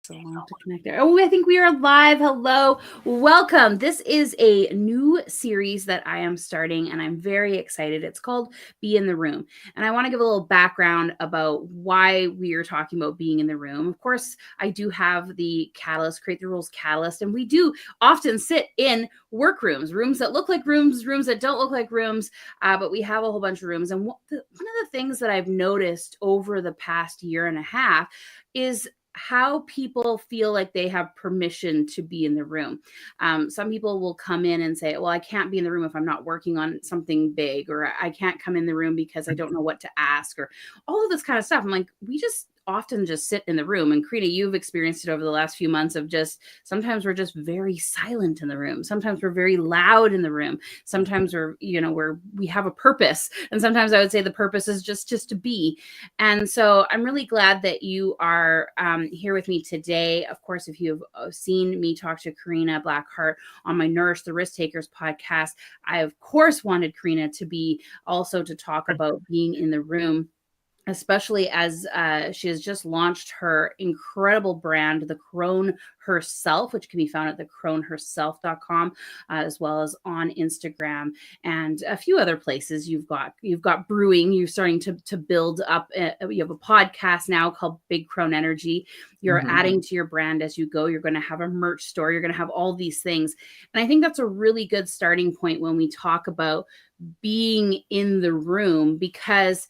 So long to connect there. Oh, I think we are live. Hello. Welcome. This is a new series that I am starting and I'm very excited. It's called Be in the Room. And I want to give a little background about why we are talking about being in the room. Of course, I do have the Catalyst, Create the Rules Catalyst, and we do often sit in workrooms, rooms that look like rooms, rooms that don't look like rooms, but we have a whole bunch of rooms. And one of the things that I've noticed over the past year and a half is how people feel like they have permission to be in the room. Some people will come in and say, well, I can't be in the room if I'm not working on something big, or I can't come in the room because I don't know what to ask, or all of this kind of stuff. I'm like, we just often just sit in the room. And Karina, you've experienced it over the last few months of just sometimes we're just very silent in the room. Sometimes we're very loud in the room. Sometimes we have a purpose. And sometimes I would say the purpose is just to be. And so I'm really glad that you are here with me today. Of course, if you've seen me talk to Karina Blackheart on my Nourish the Risk Takers podcast, I, of course, wanted Karina to be also to talk about being in the room, especially as she has just launched her incredible brand, The Crone Herself, which can be found at thecroneherself.com, as well as on Instagram and a few other places. You've got brewing. You're starting to build up. You have a podcast now called Big Crone Energy. You're adding to your brand as you go. You're going to have a merch store. You're going to have all these things. And I think that's a really good starting point when we talk about being in the room, because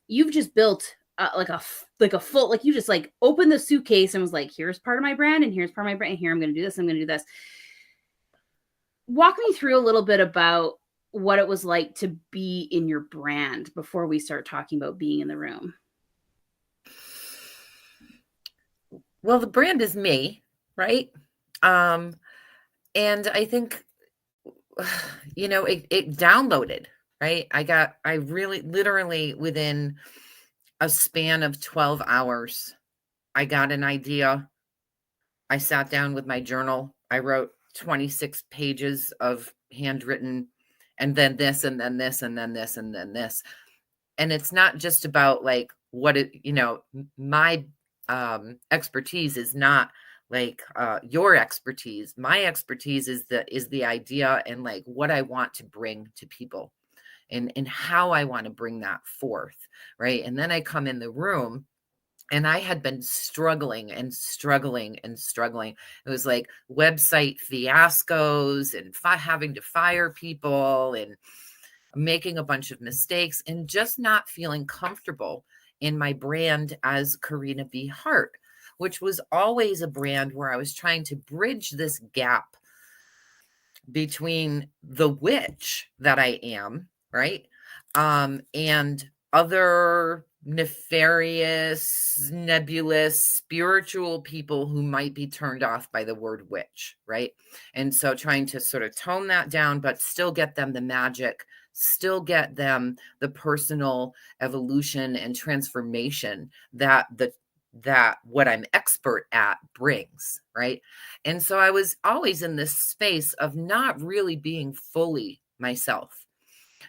you've just built like a full, like you just like opened the suitcase and was like, here's part of my brand and here's part of my brand and here I'm going to do this, I'm going to do this. Walk me through a little bit about what it was like to be in your brand before we start talking about being in the room. Well, the brand is me, right? And I think, it downloaded, right? I really literally within a span of 12 hours, I got an idea. I sat down with my journal. I wrote 26 pages of handwritten, and then this, and then this, and then this, and then this. And it's not just about like my expertise is not like your expertise. My expertise is the idea and like what I want to bring to people and how I want to bring that forth, right? And then I come in the room and I had been struggling and struggling and struggling. It was like website fiascos and having to fire people and making a bunch of mistakes and just not feeling comfortable in my brand as Karina Blackheart, which was always a brand where I was trying to bridge this gap between the witch that I am, right? And other nefarious, nebulous, spiritual people who might be turned off by the word witch, right? And so trying to sort of tone that down, but still get them the magic, still get them the personal evolution and transformation that what I'm expert at brings, right? And so I was always in this space of not really being fully myself.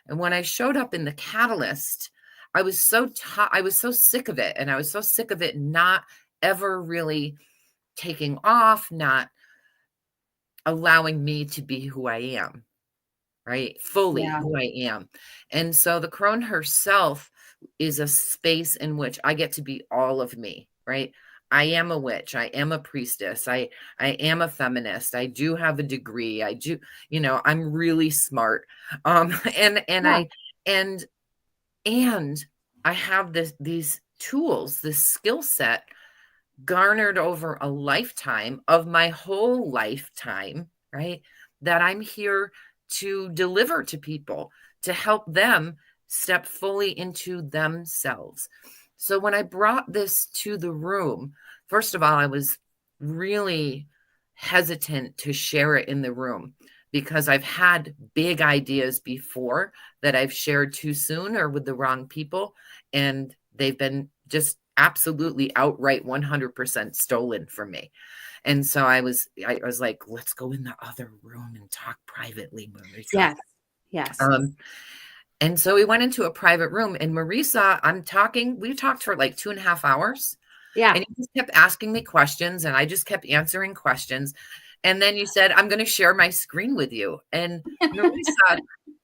And when I showed up in the Catalyst, I was so sick of it. And I was so sick of it not ever really taking off, not allowing me to be who I am, right? Fully who I am. And so the Crone Herself is a space in which I get to be all of me, right? I am a witch. I am a priestess. I am a feminist. I do have a degree. I do, I'm really smart. And I have these tools, this skill set garnered over a lifetime of my whole lifetime, right? That I'm here to deliver to people, to help them step fully into themselves. So when I brought this to the room, first of all, I was really hesitant to share it in the room because I've had big ideas before that I've shared too soon or with the wrong people, and they've been just absolutely outright 100% stolen from me. And so I was like, let's go in the other room and talk privately, Marisa. Yes. And so we went into a private room, and Marisa, we talked for like 2.5 hours. Yeah. And you just kept asking me questions, and I just kept answering questions. And then you said, I'm going to share my screen with you. And Marisa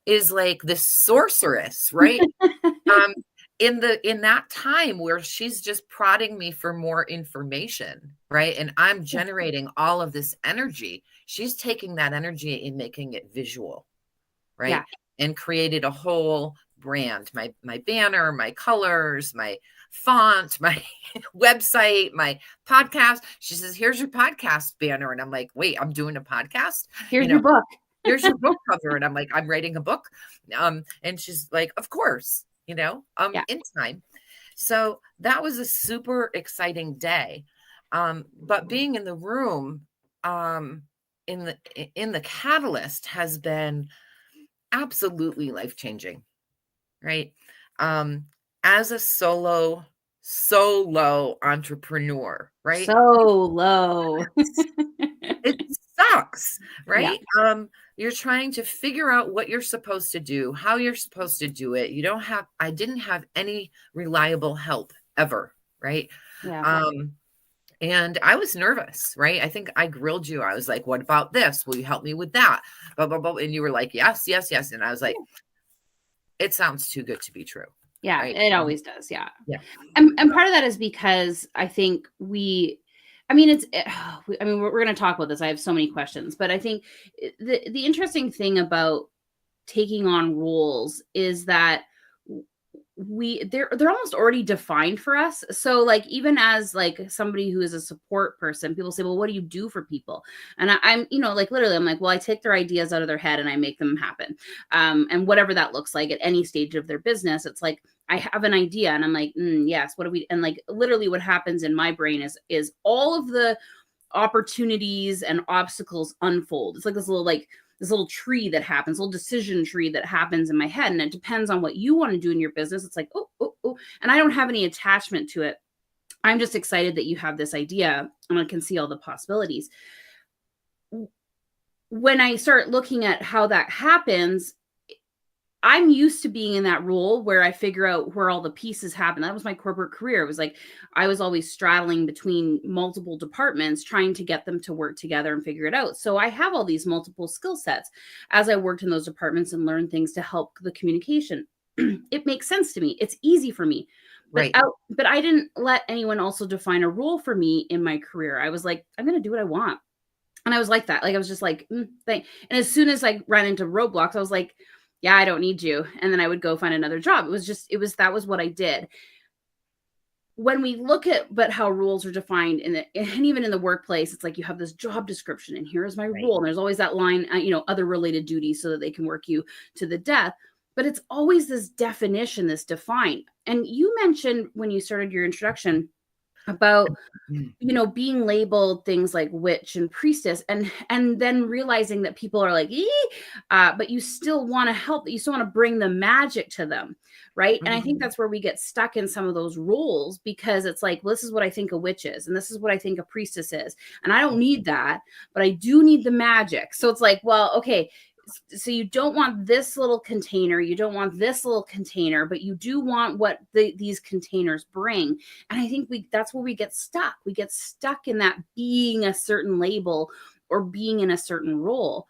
is like this sorceress, right? Um, in that time where she's just prodding me for more information, right? And I'm generating all of this energy. She's taking that energy and making it visual, Yeah. right? And created a whole brand, my banner, my colors, my font, my website, my podcast. She says, here's your podcast banner. And I'm like, wait, I'm doing a podcast? Here's You know, your book. here's your book cover. And I'm like, I'm writing a book. And she's like, of course, Yeah. in time. So that was a super exciting day. But being in the room, in the catalyst has been absolutely life-changing, right? Um, as a solo entrepreneur, right? So low. It sucks, Yeah. right? You're trying to figure out what you're supposed to do, how you're supposed to do it. I didn't have any reliable help ever, right? Yeah. Um, and I was nervous, right? I think I grilled you. I was like, what about this? Will you help me with that? Blah, blah, blah. And you were like, yes, yes, yes. And I was like, it sounds too good to be true. Yeah. Right. It always does. Yeah. Yeah. And part of that is because I think I mean, we're going to talk about this. I have so many questions, but I think the interesting thing about taking on roles is that they're almost already defined for us. So like, even as like somebody who is a support person, people say, well, what do you do for people? And I'm like, literally, I'm like, well, I take their ideas out of their head and I make them happen. And whatever that looks like at any stage of their business, it's like, I have an idea and I'm like, yes, what do we, and like, literally what happens in my brain is all of the opportunities and obstacles unfold. It's like this little tree that happens, little decision tree that happens in my head. And it depends on what you want to do in your business. It's like, oh. And I don't have any attachment to it. I'm just excited that you have this idea and I can see all the possibilities. When I start looking at how that happens, I'm used to being in that role where I figure out where all the pieces happen. That was my corporate career. It was like I was always straddling between multiple departments, trying to get them to work together and figure it out. So I have all these multiple skill sets as I worked in those departments and learned things to help the communication. It makes sense to me. It's easy for me. But Right. but I didn't let anyone also define a role for me in my career. I was like, I'm going to do what I want. And I was like that. Like, I was just like, thank. And as soon as I ran into roadblocks, I was like, yeah, I don't need you. And then I would go find another job. That was what I did. When we look at how rules are defined and even in the workplace, it's like you have this job description and here is my Right. role. And there's always that line, other related duties so that they can work you to the death. But it's always this definition, this define. And you mentioned when you started your introduction about being labeled things like witch and priestess, and then realizing that people are like, but you still want to help, you still want to bring the magic to them, right? And I think that's where we get stuck in some of those roles, because it's like, well, this is what I think a witch is, and this is what I think a priestess is, and I don't need that, but I do need the magic. So it's like, well, okay, so you don't want this little container, you don't want this little container, but you do want what these containers bring. And I think that's where we get stuck. We get stuck in that being a certain label or being in a certain role,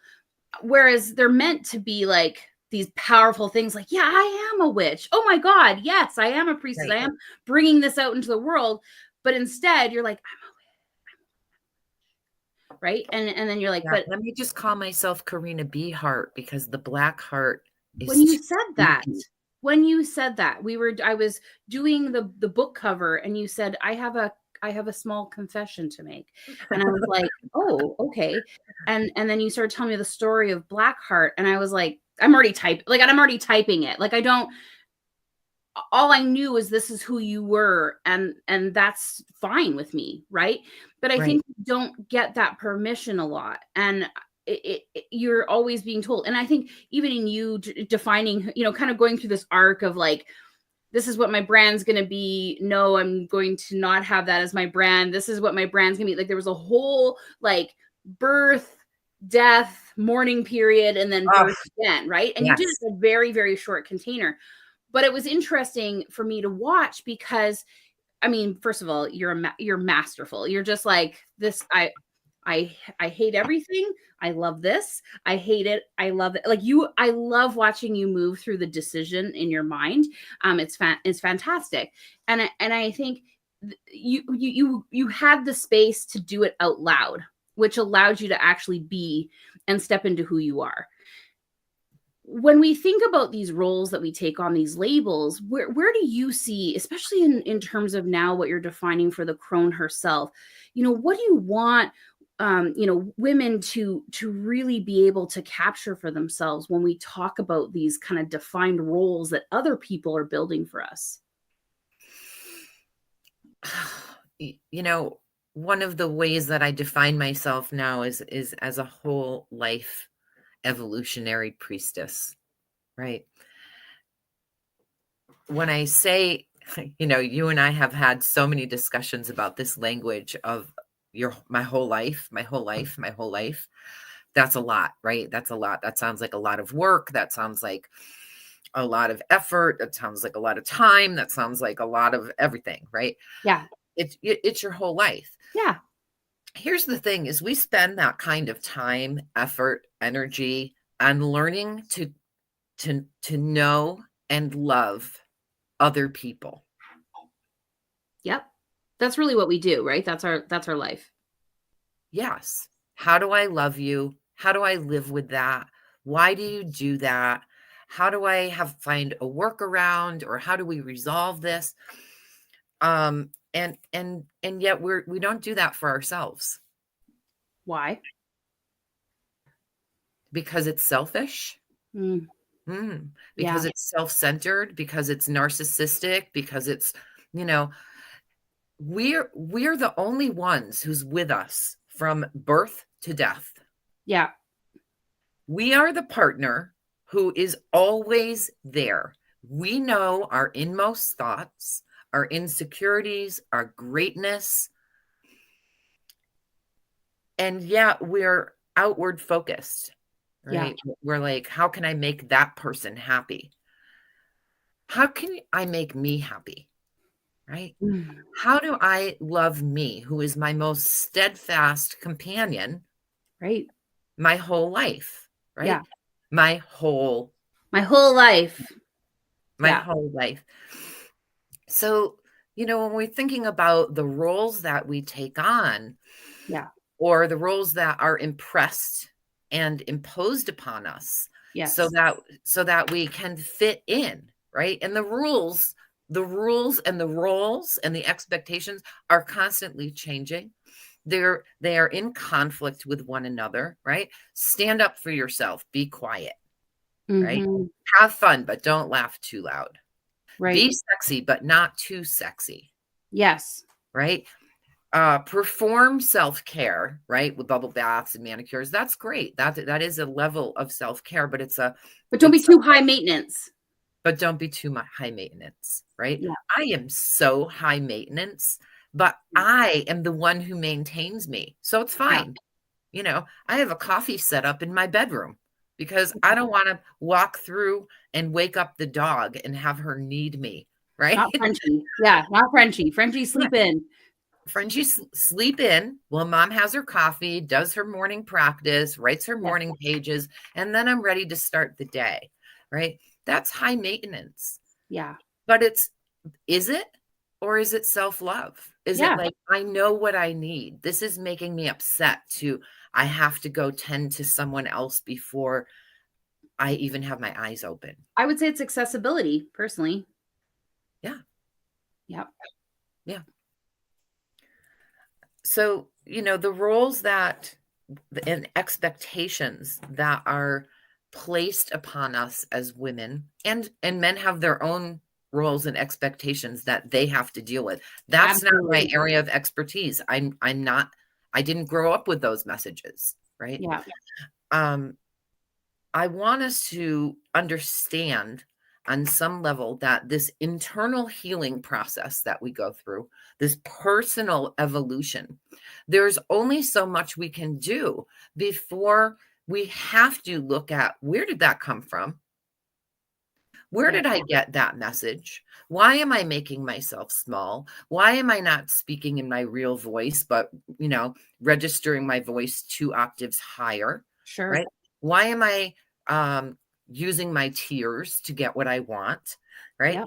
whereas they're meant to be like these powerful things, like, yeah, I am a witch, oh my god, yes, I am a priestess, Right. I am bringing this out into the world. But instead you're like, right? And then you're like, Yeah. but Let me just call myself Karina Blackheart, because the black heart when is you too said that, spooky. I was doing the book cover and you said, I have a small confession to make. And I was like, oh, okay. And then you started telling me the story of Blackheart, and I was like, I'm already typing it. Like, all I knew is this is who you were, and that's fine with me, right? But I Right. think you don't get that permission a lot, and you're always being told. And I think even in you defining, kind of going through this arc of like, this is what my brand's going to be. No, I'm going to not have that as my brand. This is what my brand's going to be. Like, there was a whole like birth, death, mourning period, and then Oh, birth again, right? And you did yes. it in a very, very short container. But it was interesting for me to watch, because I mean, first of all, you're masterful. You're just like this. I hate everything. I love this. I hate it. I love it. Like you, I love watching you move through the decision in your mind. It's fantastic, and I think you had the space to do it out loud, which allowed you to actually be and step into who you are. When we think about these roles that we take on, these labels, where do you see, especially in terms of now what you're defining for the crone herself, what do you want women to really be able to capture for themselves when we talk about these kind of defined roles that other people are building for us? One of the ways that I define myself now is as a whole life evolutionary priestess, right? When I say, you and I have had so many discussions about this language of my whole life, my whole life, my whole life. That's a lot, right? That's a lot. That sounds like a lot of work. That sounds like a lot of effort. That sounds like a lot of time. That sounds like a lot of everything, right? Yeah. It's your whole life. Yeah. Here's the thing is we spend that kind of time, effort, energy on learning to know and love other people. Yep. That's really what we do, right? That's our life. Yes. How do I love you? How do I live with that? Why do you do that? How do I find a workaround, or how do we resolve this? And yet we don't do that for ourselves Why? because it's selfish. Mm, yeah. Because it's self-centered, because it's narcissistic, because it's, you know, we're the only ones who's with us from birth to death. Yeah. We are the partner who is always there. We know our inmost thoughts, our insecurities, our greatness, and yet we're outward focused, Yeah. right? We're like, how can I make that person happy? How can I make me happy? Right? Mm, How do I love me, who is my most steadfast companion, right. my whole life, Yeah. right? My whole My whole life. my Yeah. whole life. So, when we're thinking about the roles that we take on, Yeah. or the roles that are impressed and imposed upon us, so Yes. that we can fit in, right? And the rules and the roles and the expectations are constantly changing. They are in conflict with one another, right? Stand up for yourself, be quiet, right? Hmm. Have fun, but don't laugh too loud. Right. Be sexy, but not too sexy, Yes. right? Perform self-care, right? With bubble baths and manicures. That's great. That is a level of self-care, but But don't be it's too high maintenance. but don't be too much high maintenance, right? Yeah. I am so high maintenance, but I am the one who maintains me. So it's Yeah. fine. I have a coffee set up in my bedroom because I don't want to walk through and wake up the dog and have her need me, right? Not Frenchie. Yeah. Not Frenchie. Frenchie, sleep in. Frenchie sleep in while mom has her coffee, does her morning practice, writes her Yeah. morning pages, and then I'm ready to start the day, right? That's high maintenance. Yeah. But is it? Or is it self-love? Is it Yeah. like, I know what I need? This is making me upset I have to go tend to someone else before I even have my eyes open. I would say it's accessibility, personally. Yeah. Yeah. Yeah. So, the roles and expectations that are placed upon us as women, and men have their own roles and expectations that they have to deal with. That's not my Absolutely. area of expertise. I didn't grow up with those messages, right? Yeah. Um, I want us to understand on some level that this internal healing process that we go through, this personal evolution, there's only so much we can do before we have to look at, where did that come from? Where Yeah. did I get that message? Why am I making myself small? Why am I not speaking in my real voice, but, registering my voice 2 octaves higher, Sure. right? Why am I using my tears to get what I want, right?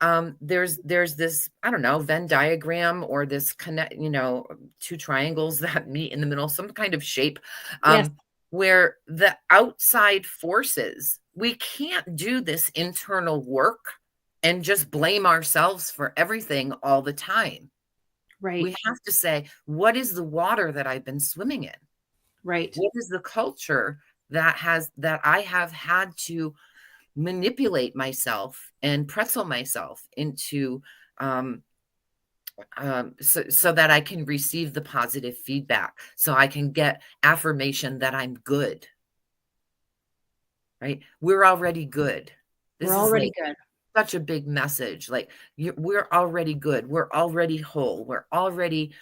Yep. There's this, I don't know, Venn diagram or this connect, 2 triangles that meet in the middle, some kind of shape, Yes. where the outside forces, we can't do this internal work and just blame ourselves for everything all the time. Right. We have to say, what is the water that I've been swimming in? Right. What is the culture that I have had to manipulate myself and pretzel myself into, um, so that I can receive the positive feedback, so I can get affirmation that I'm good, right? We're already good. We're This is already like good. such a big message. Like, we're already good. We're already whole. We're already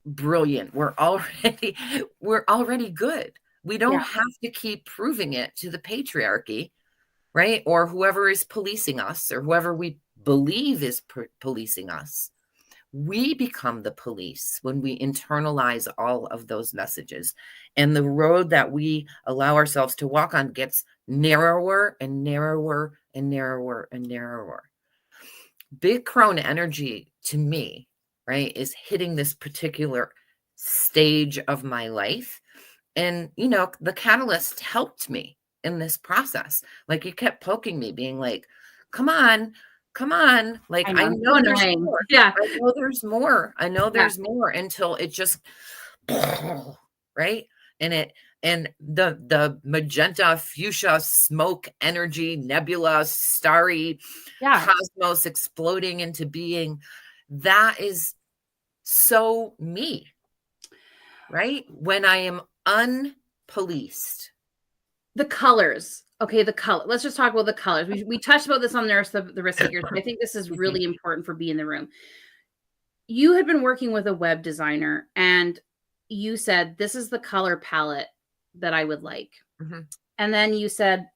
brilliant. We're already good. We Yeah. don't have to keep proving it to the patriarchy, right? Or whoever is policing us, or whoever we believe is policing us. We become the police when we internalize all of those messages. And the road that we allow ourselves to walk on gets narrower and narrower and narrower and narrower. Big crone energy to me, right, is hitting this particular stage of my life. And, the catalyst helped me in this process. Like, it kept poking me, being like, come on, come on. Like, I know. I It's so know there's annoying. more. Yeah. I know there's more. I know Yeah. there's more, until it just, right? And the magenta, fuchsia, smoke, energy, nebula, starry Yeah. cosmos exploding into being, that is so me, right? When I am unpoliced. The colors. Okay, the color. Let's just talk about the colors. We touched about this on the risk takers, but I think this is Excuse me. really important for Be in the Room. You had been working with a web designer and you said, "This is the color palette that I would like." Mhm. And then you said,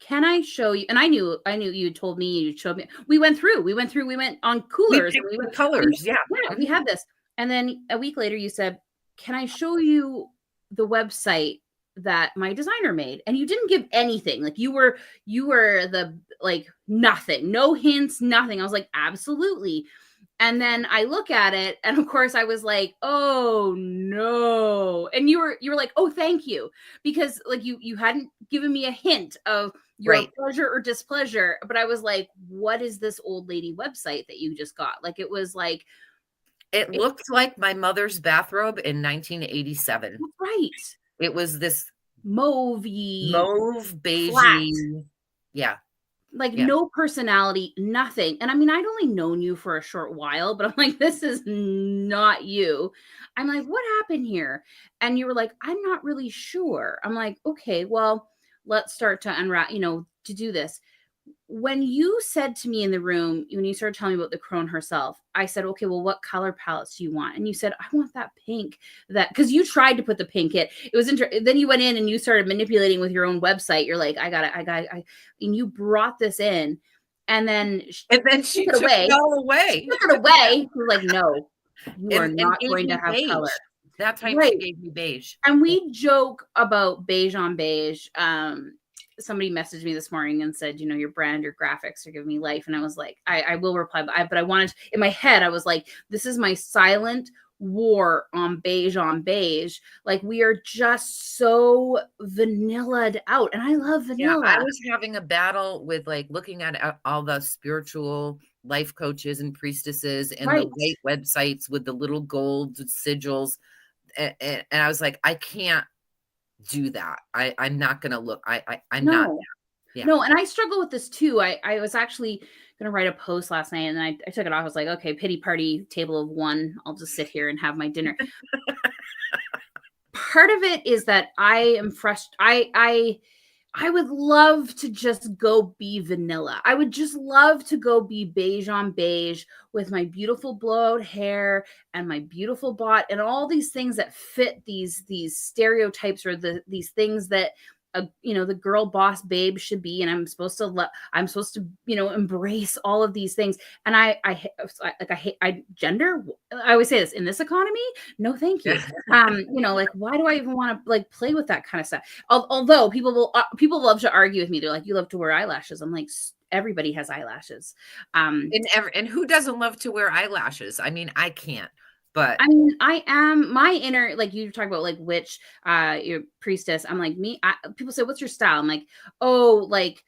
"Can I show you?" And I knew you told me, you showed me. We went on We coolers and picked the colors, yeah. we Mhm. had this. And then a week later you said, "Can I show you the website that my designer made?" And you didn't give anything. Like you were the like nothing, no hints, nothing. I was like, "Absolutely." And then I look at it, and of course I was like, "Oh no." And you were like, "Oh, thank you." Because like you hadn't given me a hint of your Right. pleasure or displeasure, but I was like, "What is this old lady website that you just got?" Like it was like It it, looked like my mother's bathrobe in 1987. right. It was this Mauvey, mauve, flat, beigey, yeah, like yeah. no personality, nothing. And I mean, I'd only known you for a short while, but I'm like, this is not you. I'm like, what happened here? And you were like, I'm not really sure. I'm like, okay, well, let's start to unwrap, to do this. When you said to me in the room, when you started telling me about the crone herself, I said, okay, well, what color palettes do you want? And you said, I want that pink, that because you tried to put the pink in. It was then you went in and you started manipulating with your own website. You're like, I got it, and you brought this in, and then And then took she it took it away. all She away, took it away. She was like, no, you are and not gave going to me have color. beige. That time Right. she gave me beige. And we joke about beige on beige. Somebody messaged me this morning and said, your brand, your graphics are giving me life. And I was like, I will reply, but I wanted in my head, I was like, this is my silent war on beige on beige. Like we are just so vanillaed out. And I love Yeah, I vanilla. was having a battle with, like, looking at all the spiritual life coaches and priestesses and the Right. white websites with the little gold sigils, and I was like, "I can't do that. I'm not gonna look, I'm not No. that." Yeah. No, and I struggle with this too. I was actually gonna write a post last night and then I took it off. I was like, okay, pity party, table of one. I'll just sit here and have my dinner. Part of it is that I am frustrated. I would love to just go be vanilla. I would just love to go be beige on beige with my beautiful blowout hair and my beautiful bot and all these things that fit these stereotypes or these things that the girl boss babe should be, and I'm supposed to, embrace all of these things. And I hate gender. I always say this, in this economy, no thank you. Like, why do I even want to like play with that kind of stuff? Although people love to argue with me. They're like, you love to wear eyelashes. I'm like, everybody has eyelashes. And who doesn't love to wear eyelashes? I mean, I can't, but I mean, I am my inner, like you talk about like witch, your priestess. I'm like people say, what's your style? I'm like, oh, like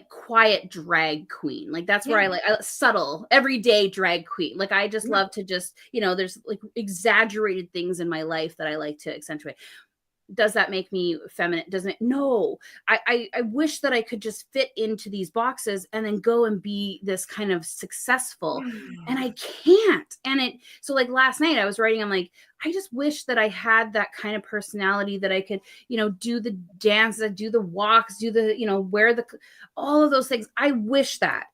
quiet drag queen. Like that's where yeah, subtle, everyday drag queen. Like I just yeah. love to just, there's like exaggerated things in my life that I like to accentuate. Does that make me feminine? Doesn't it? No. I wish that I could just fit into these boxes and then go and be this kind of successful, and I can't. So like last night I was writing, I'm like, I just wish that I had that kind of personality that I could, do the dance, do the walks, do the, wear all of those things. I wish that,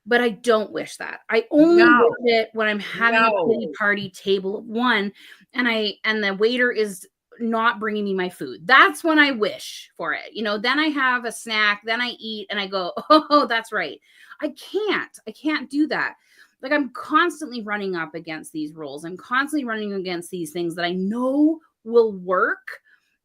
but I don't wish that. I only No, wish it when I'm having a pity no. party table of one, and the waiter is not bringing me my food. That's when I wish for it. Then I have a snack, then I eat, and I go, oh, that's right. I can't do that. Like I'm constantly running up against these roles. I'm constantly running against these things that I know will work,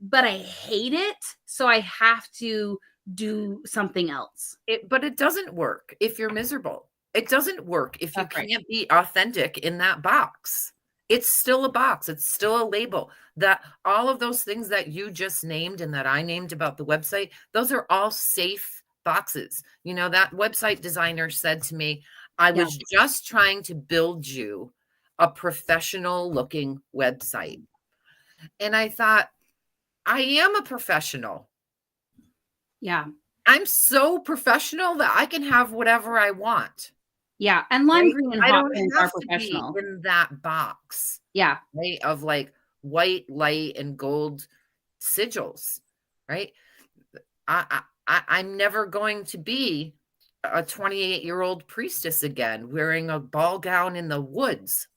but I hate it. So I have to do something else. But it doesn't work if you're miserable. It doesn't work if you That's right. can't be authentic in that box. It's still a box. It's still a label. That all of those things that you just named and that I named about the website, those are all safe boxes. That website designer said to me, I Yeah. was just trying to build you a professional looking website. And I thought, I am a professional. Yeah. I'm so professional that I can have whatever I want. Yeah. And lime Right? green and I hot don't pink are have to be professional. in that box, Yeah. right? Of like white, light, and gold sigils, right? I'm never going to be a 28-year-old priestess again wearing a ball gown in the woods,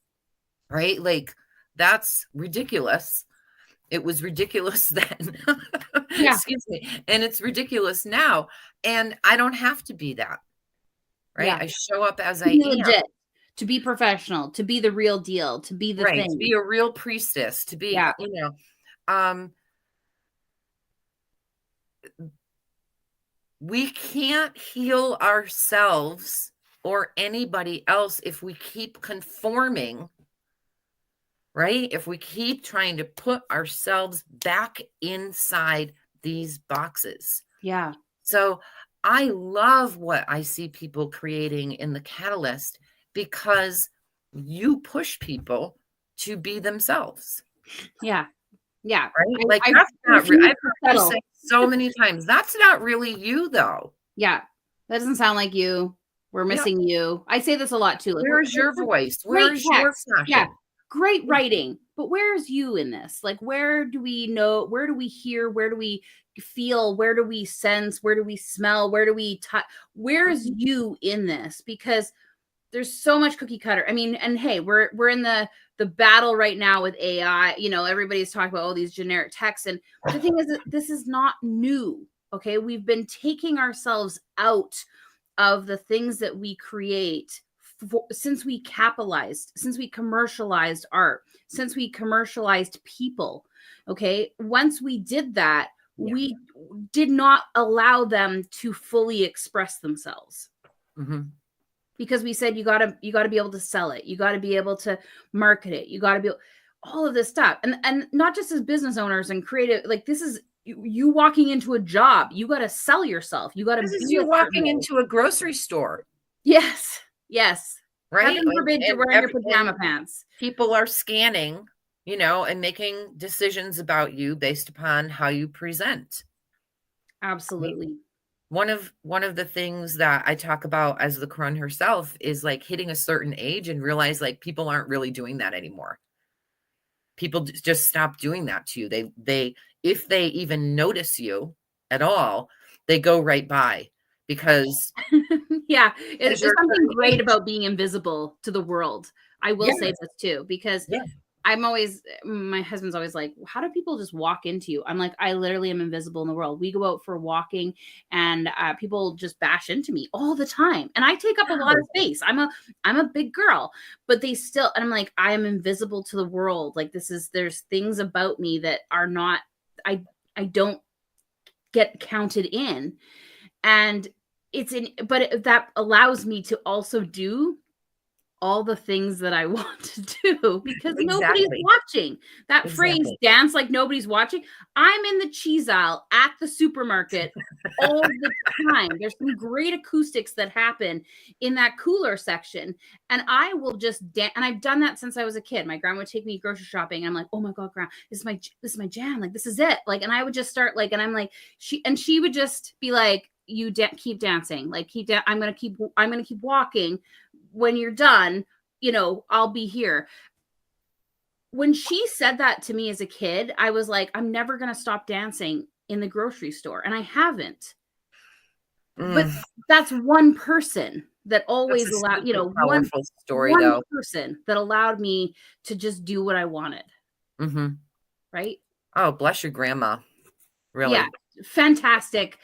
right? Like that's ridiculous. It was ridiculous then. Yeah. Excuse me. And it's ridiculous now. And I don't have to be that, right? Yeah. I show up as To I be am, legit, to be professional, to be the real deal, to be the right? To thing. be a real priestess, to be, Yeah. um, we can't heal ourselves or anybody else if we keep conforming, right? If we keep trying to put ourselves back inside these boxes. Yeah. So I love what I see people creating in the Catalyst because you push people to be themselves, Yeah. Yeah. right? Like I that's not real. refuse I've to heard you settle. say so many times, that's not really you though. Yeah. That doesn't sound like you. We're Yeah. missing you. I say this a lot too. Like, Where's your voice? great Where's your text. Yeah. passion? Great writing. But where's you in this? Like, where do we know? Where do we hear? Where do we feel? Where do we sense? Where do we smell? Where do we touch? Where's you in this? Because there's so much cookie cutter. I mean, and hey, we're in the battle right now with AI. Everybody's talking about all these generic texts. And the thing is that this is not new. Okay. We've been taking ourselves out of the things that we create since we commercialized art, since we commercialized people. Okay. Once we did that, Yeah. we did not allow them to fully express themselves. Mm-hmm. Because we said you gotta be able to sell it, you gotta be able to market it, you gotta be all of this stuff, and not just as business owners and creative. Like this is you walking into a job, you gotta sell yourself, you gotta This is be a you certain walking way. into a grocery store, Yes. right? Heaven forbid you're wearing your pajama pants. People are scanning, and making decisions about you based upon how you present. Absolutely. One of the things that I talk about as the crone herself is like hitting a certain age and realize like people aren't really doing that anymore. People just stop doing that to you. They if they even notice you at all, they go right by because Yeah, as there's you're a something certain great age. about being invisible to the world. I will Yeah, say this too, because yeah. my husband's always like, how do people just walk into you? I'm like, I literally am invisible in the world. We go out for walking and people just bash into me all the time. And I take up a lot of space. I'm a big girl, but they still, and I'm like, I am invisible to the world. Like there's things about me that are not, I don't get counted in. And that allows me to also do all the things that I want to do because nobody's Exactly. watching. That phrase, Exactly. dance like nobody's watching. I'm in the cheese aisle at the supermarket all the time. There's some great acoustics that happen in that cooler section. And I will just dance. And I've done that since I was a kid. My grandma would take me grocery shopping. And I'm like, oh my God, grandma, this is my jam. Like, this is it. Like, and I would just start like, and I'm like, she would just be like, you keep dancing. Like, I'm going to keep walking. When you're done, I'll be here. When she said that to me as a kid, I was like, I'm never going to stop dancing in the grocery store. And I haven't. But that's one person that always allowed, Powerful story, one though. person that allowed me to just do what I wanted. Mm-hmm. Right. Oh, bless your grandma. Really. Yeah. Fantastic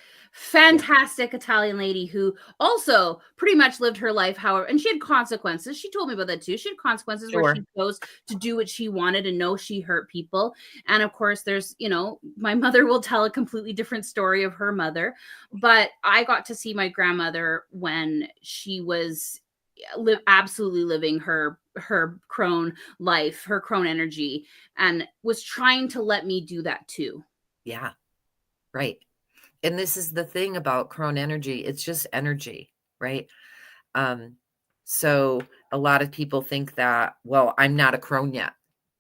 Italian lady who also pretty much lived her life however, and she had consequences. She told me about that too. She had consequences where she chose to do what she wanted and know she hurt people. And of course there's, my mother will tell a completely different story of her mother, but I got to see my grandmother when she was absolutely living her crone life, her crone energy, and was trying to let me do that too. Yeah. Right. And this is the thing about crone energy. It's just energy, right? So a lot of people think that, well, I'm not a crone yet,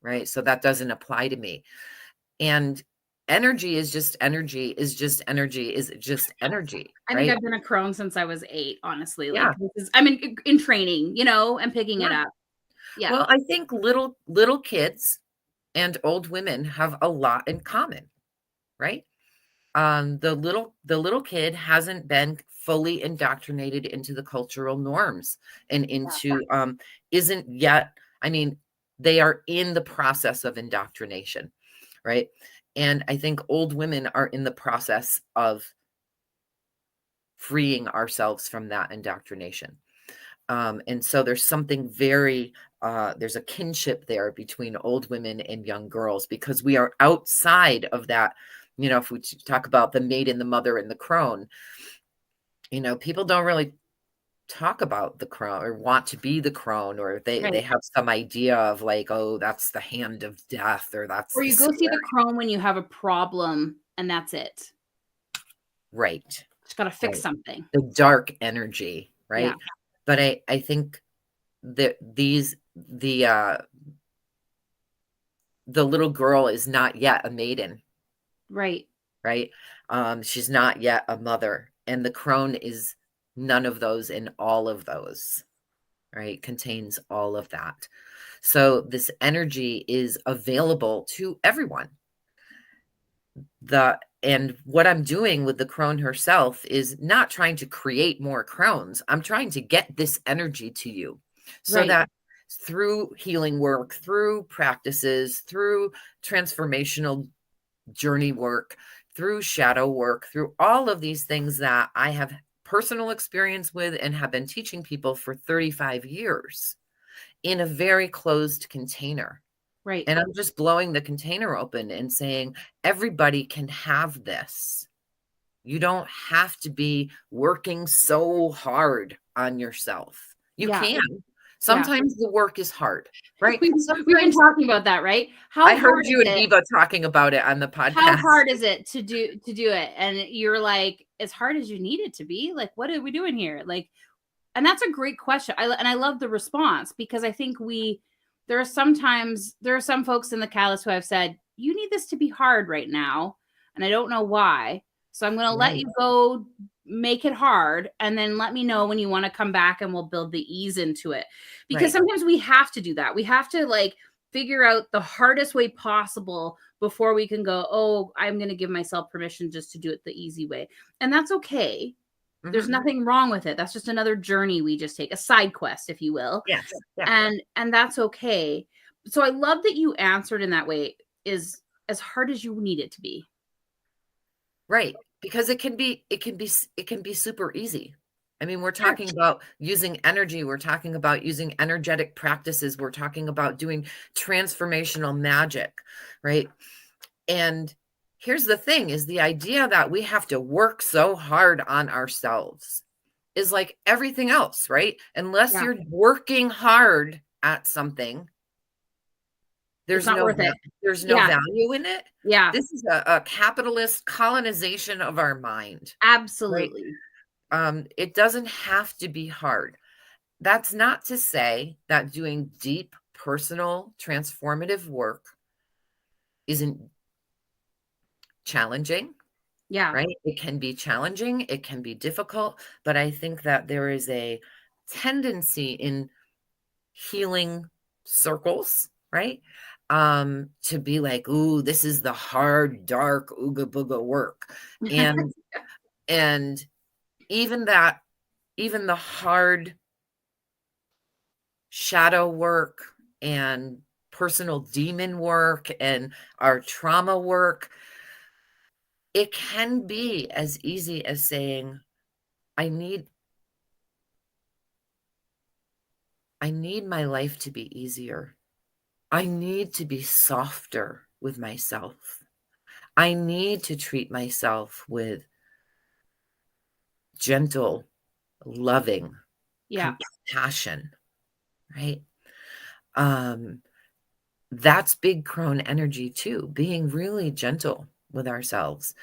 right? So that doesn't apply to me. And energy is just energy, is just energy, is just energy, I think right? I've been a crone since I was 8, honestly. Yeah. Like I'm in training, and picking it Yeah. up. Yeah. Well, I think little kids and old women have a lot in common, right? The little kid hasn't been fully indoctrinated into the cultural norms and into isn't yet, I mean, they are in the process of indoctrination, right? And I think old women are in the process of freeing ourselves from that indoctrination. And so there's something very there's a kinship there between old women and young girls because we are outside of that. If we talk about the maiden, the mother, and the crone, people don't really talk about the crone or want to be the crone, or they have some idea of like, oh, that's the hand of death, or that's Or the you go see the scary. crone when you have a problem and that's it. Right. Just got to fix Right. something. The dark energy, right? Yeah. But I think that the little girl is not yet a maiden. Right. Right? She's not yet a mother. And the crone is none of those and all of those, right? Contains all of that. So this energy is available to everyone. And what I'm doing with the crone herself is not trying to create more crones. I'm trying to get this energy to you so Right. that through healing work, through practices, through transformational journey work, through shadow work, through all of these things that I have personal experience with and have been teaching people for 35 years in a very closed container. Right. And I'm just blowing the container open and saying, everybody can have this. You don't have to be working so hard on yourself. You can. Sometimes the work is hard, right? We've been talking about that, right? I heard you and Eva talking about it on the podcast. How hard is it to do it? And you're like, as hard as you need it to be? Like, what are we doing here? Like, and that's a great question. I love the response because I think there are some folks in the callus who have said, you need this to be hard right now. And I don't know why. So I'm going to let you go make it hard. And then let me know when you want to come back and we'll build the ease into it. Because sometimes we have to do that. We have to like figure out the hardest way possible before we can go, oh, I'm going to give myself permission just to do it the easy way. And that's okay. There's nothing wrong with it. That's just another journey we just take, a side quest, if you will. Yes. Yeah. And that's okay. So I love that you answered in that way, is as hard as you need it to be. Right. Because it can be super easy. I mean, we're Sure. talking about using energy. We're talking about using energetic practices. We're talking about doing transformational magic, right? And here's the thing is the idea that we have to work so hard on ourselves is like everything else, right? Unless Yeah. you're working hard at something, It's not worth it. there's no Yeah. value in it. Yeah. This is a capitalist colonization of our mind, right? Absolutely. It doesn't have to be hard. That's not to say that doing deep, personal, transformative work isn't challenging, Yeah. right? It can be challenging, it can be difficult, but I think that there is a tendency in healing circles, right? To be like, ooh, this is the hard, dark, ooga booga work. And and even that, even the hard shadow work and personal demon work and our trauma work, it can be as easy as saying, I need I need my life to be easier. I need to be softer with myself. I need to treat myself with gentle, loving Yeah. compassion, right? Um, that's big crone energy too, being really gentle with ourselves.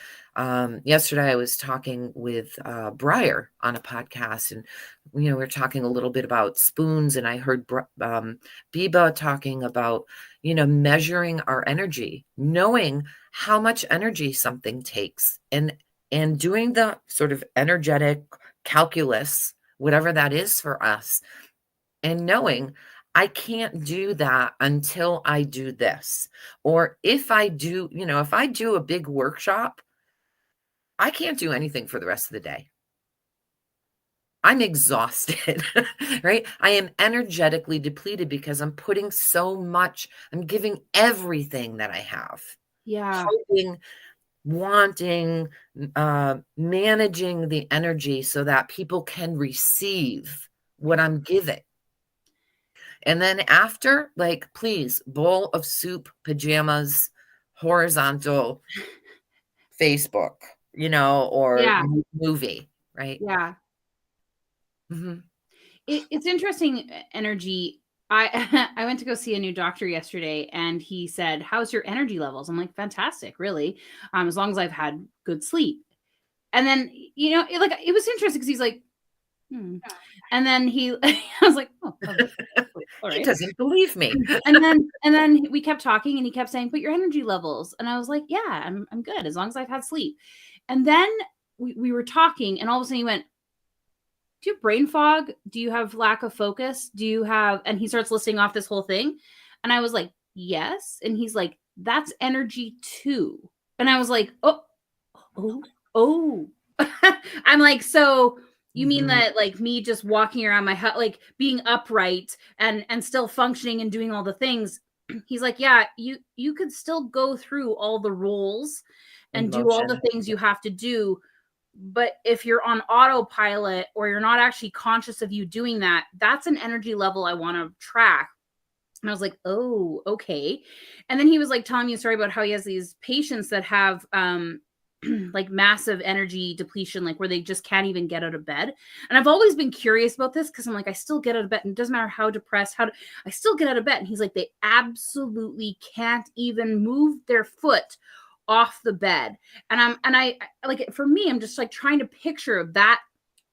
Yesterday I was talking with Briar on a podcast, and we were talking a little bit about spoons, and I heard Biba talking about measuring our energy, knowing how much energy something takes, and doing the sort of energetic calculus, whatever that is for us, and knowing I can't do that until I do this. Or if I do, if I do a big workshop, I can't do anything for the rest of the day. I'm exhausted, right? I am energetically depleted because I'm putting so much, I'm giving everything that I have, Yeah. hoping, wanting, managing the energy so that people can receive what I'm giving. And then after, like, please, bowl of soup, pajamas, horizontal Facebook, or Yeah. movie, right? Yeah. Mhm. It's interesting energy. I I went to go see a new doctor yesterday, and he said, "How's your energy levels?" I'm like, "Fantastic, really. As long as I've had good sleep." And then it was interesting because he's like, "Hmm." And then I was like, "Oh, okay, all He right." doesn't believe me. And then we kept talking, and he kept saying, "But your energy levels," and I was like, "Yeah, I'm good as long as I've had sleep." And then we were talking, and all of a sudden he went, "Do you have brain fog? Do you have lack of focus? Do you have?" And he starts listing off this whole thing, and I was like, "Yes," and he's like, "That's energy too," and I was like, "Oh, oh, oh." I'm like, "So you mean Mhm. that like me just walking around my house, like being upright and still functioning and doing all the things?" He's like, "Yeah, you could still go through all the roles and do all the Emotion. things you have to do, but if you're on autopilot or you're not actually conscious of you doing that, that's an energy level I want to track." And I was like, "Oh, okay." And then he was like telling me a story about how he has these patients that have like massive energy depletion, like where they just can't even get out of bed. And I've always been curious about this because I'm like, I still get out of bed, and it doesn't matter how depressed, I still get out of bed. And he's like, they absolutely can't even move their foot off the bed. And I like, for me, I'm just like trying to picture that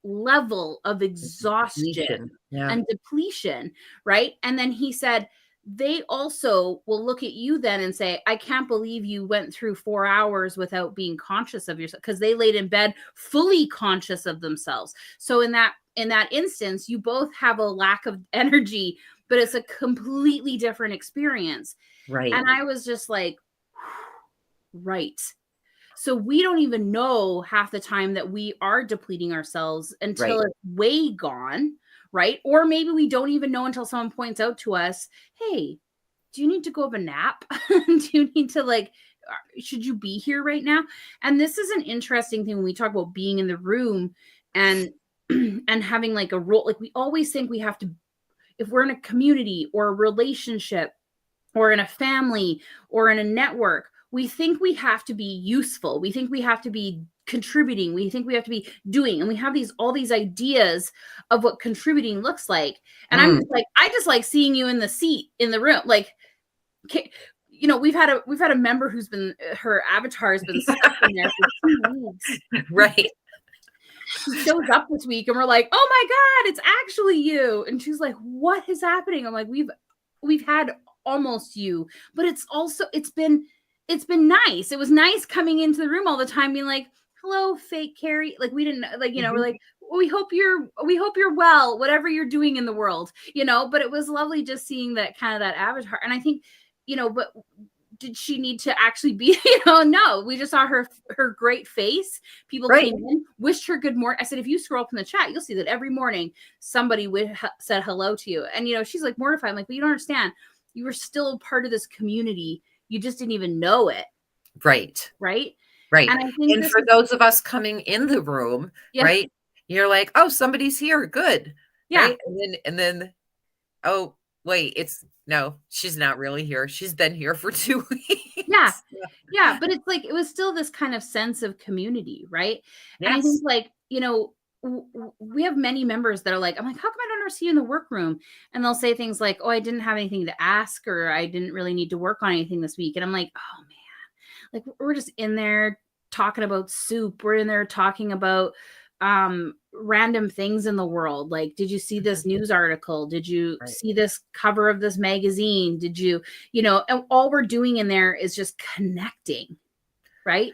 level of exhaustion Depletion. Yeah. and depletion, right? And then he said, they also will look at you then and say, "I can't believe you went through 4 hours without being conscious of yourself," because they laid in bed fully conscious of themselves. So in that instance, you both have a lack of energy, but it's a completely different experience. Right. And I was just like, right. So we don't even know half the time that we are depleting ourselves until Right. it's way gone, right? Or maybe we don't even know until someone points out to us, "Hey, do you need to go have a nap? Do you need to like, should you be here right now? And this is an interesting thing when we talk about being in the room and and having like a role. Like we always think we have to, if we're in a community or a relationship or in a family or in a network, we think we have to be useful. We think we have to be contributing. We think we have to be doing, and we have these all these ideas of what contributing looks like. And I'm Mm. just like, I just like seeing you in the seat in the room. Like, you know, we've had a member who's been, her avatar has been stuck in there for 2 weeks. Right. She shows up this week and we're like, oh my God, it's actually you. And she's like, what is happening? I'm like, we've had almost you, but it's also it's been nice. It was nice coming into the room all the time, being like, hello, fake Carrie. Like we didn't like, you know, we're Mhm. like, we hope you're well, whatever you're doing in the world, you know, but it was lovely just seeing that kind of that avatar. And I think, you know, but did she need to actually be, you know, no, we just saw her great face. People Right. came in, wished her good morning. I said, if you scroll up in the chat, you'll see that every morning somebody said hello to you. And, you know, she's like mortified. I'm like, but you don't understand. You were still part of this community. You just didn't even know it. Right. Right. Right. And I think And this for is, those of us coming in the room, yeah, right? You're like, "Oh, somebody's here. Good." yeah, Right? And then, "Oh, wait, it's no, she's not really here. She's been here for 2 yeah. weeks." Yeah, but it's like it was still this kind of sense of community, right? And I think Yes. like, you know, we have many members that are like, I'm like, how come I don't ever see you in the workroom? And they'll say things like, oh, I didn't have anything to ask, or I didn't really need to work on anything this week. And I'm like, oh man, like we're just in there talking about soup. We're in there talking about random things in the world. Like, did you see Mhm. this news article? Did you Right. see this cover of this magazine? Did you, you know, and all we're doing in there is just connecting, right?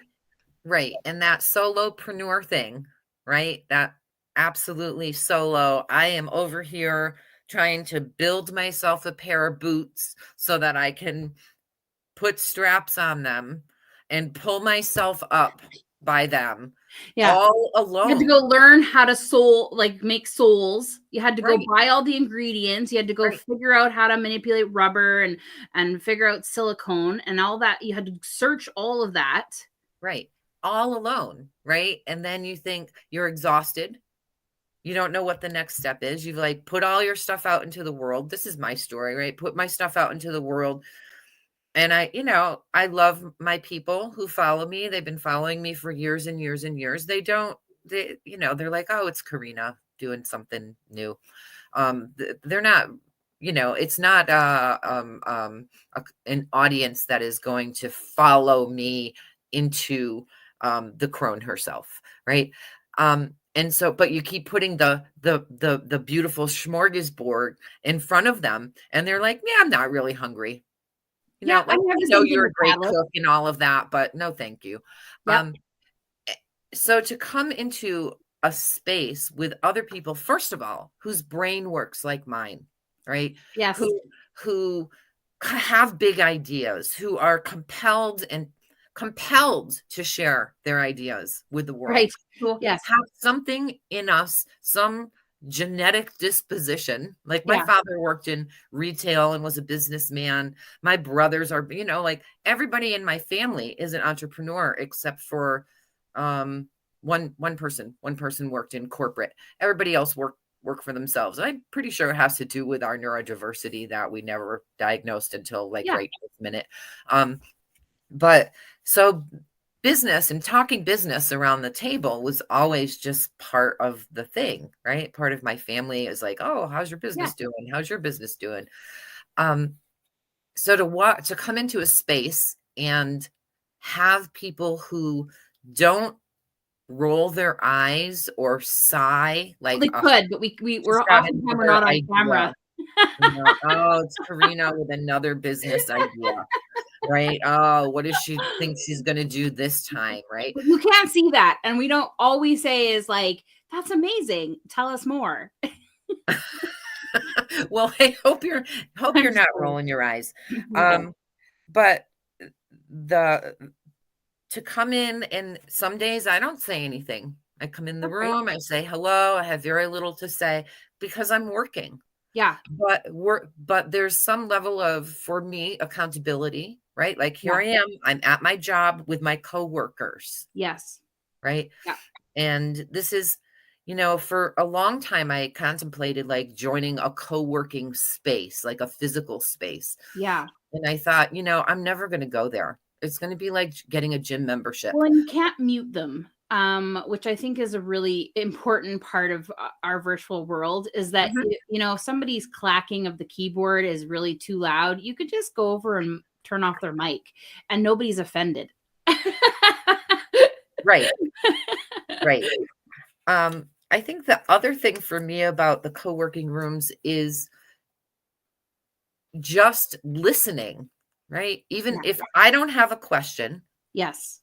Right. And that solopreneur thing, right? That absolutely solo. I am over here trying to build myself a pair of boots so that I can put straps on them and pull myself up by them Yeah. all You had to go alone. learn how to like make soles. You had to go Right, buy all the ingredients. You had to go right, figure out how to manipulate rubber and figure out silicone and all that. You had to search all of that. right. All alone, right? And then you think you're exhausted. You don't know what the next step is. You've like put all your stuff out into the world. This is my story, right? Put my stuff out into the world. And I love my people who follow me. They've been following me for years and years and years. They're like, oh, it's Karina doing something new. They're not, it's not an audience that is going to follow me into the crone herself, right? And so, but you keep putting the beautiful smorgasbord in front of them, and they're like, yeah, I'm not really hungry. Yeah, I Like, mean, I have I the know same thing you're with a great paddling. cook and all of that, but no, thank you. Yep. Um, so to come into a space with other people, first of all, whose brain works like mine, right? Yes. Who have big ideas, who are compelled to share their ideas with the Right. world, Cool. who Yes. have something in us, some genetic disposition. Like my Yeah. father worked in retail and was a businessman. My brothers are, like everybody in my family is an entrepreneur except for one person. One person worked in corporate. Everybody else work for themselves. I'm pretty sure it has to do with our neurodiversity that we never diagnosed until like Yeah. right this minute. But so business and talking business around the table was always just part of the thing, right? Part of my family is like, oh, how's your Yeah. business doing? How's your business doing? Um, so to come into a space and have people who don't roll their eyes or sigh Well, like, they "Oh, could, but we she's we're got oftentimes we're another not on idea." camera. "Oh, it's Karina with another business idea." Right? "Oh, what does she think she's gonna do this time?" Right? But you can't see that. And we don't always say is like, that's amazing. Tell us more. Well, I hope I'm you're just not kidding. rolling your eyes. No. Um, but the to come in and some days I don't say anything. I come in the That's right. room, I say hello, I have very little to say because I'm working. Yeah. But there's some level of, for me, accountability, right? Like here Yeah. I am, I'm at my job with my coworkers, Yes. right? Yeah. And this is, for a long time I contemplated like joining a co-working space, like a physical space. Yeah. And I thought, I'm never going to go there. It's going to be like getting a gym membership. Well, and you can't mute them, which I think is a really important part of our virtual world, is that, Mhm. if somebody's clacking of the keyboard is really too loud, you could just go over and turn off their mic and nobody's offended. Right. Right. I think the other thing for me about the co-working rooms is just listening, right? Even Yeah. if I don't have a question, Yes.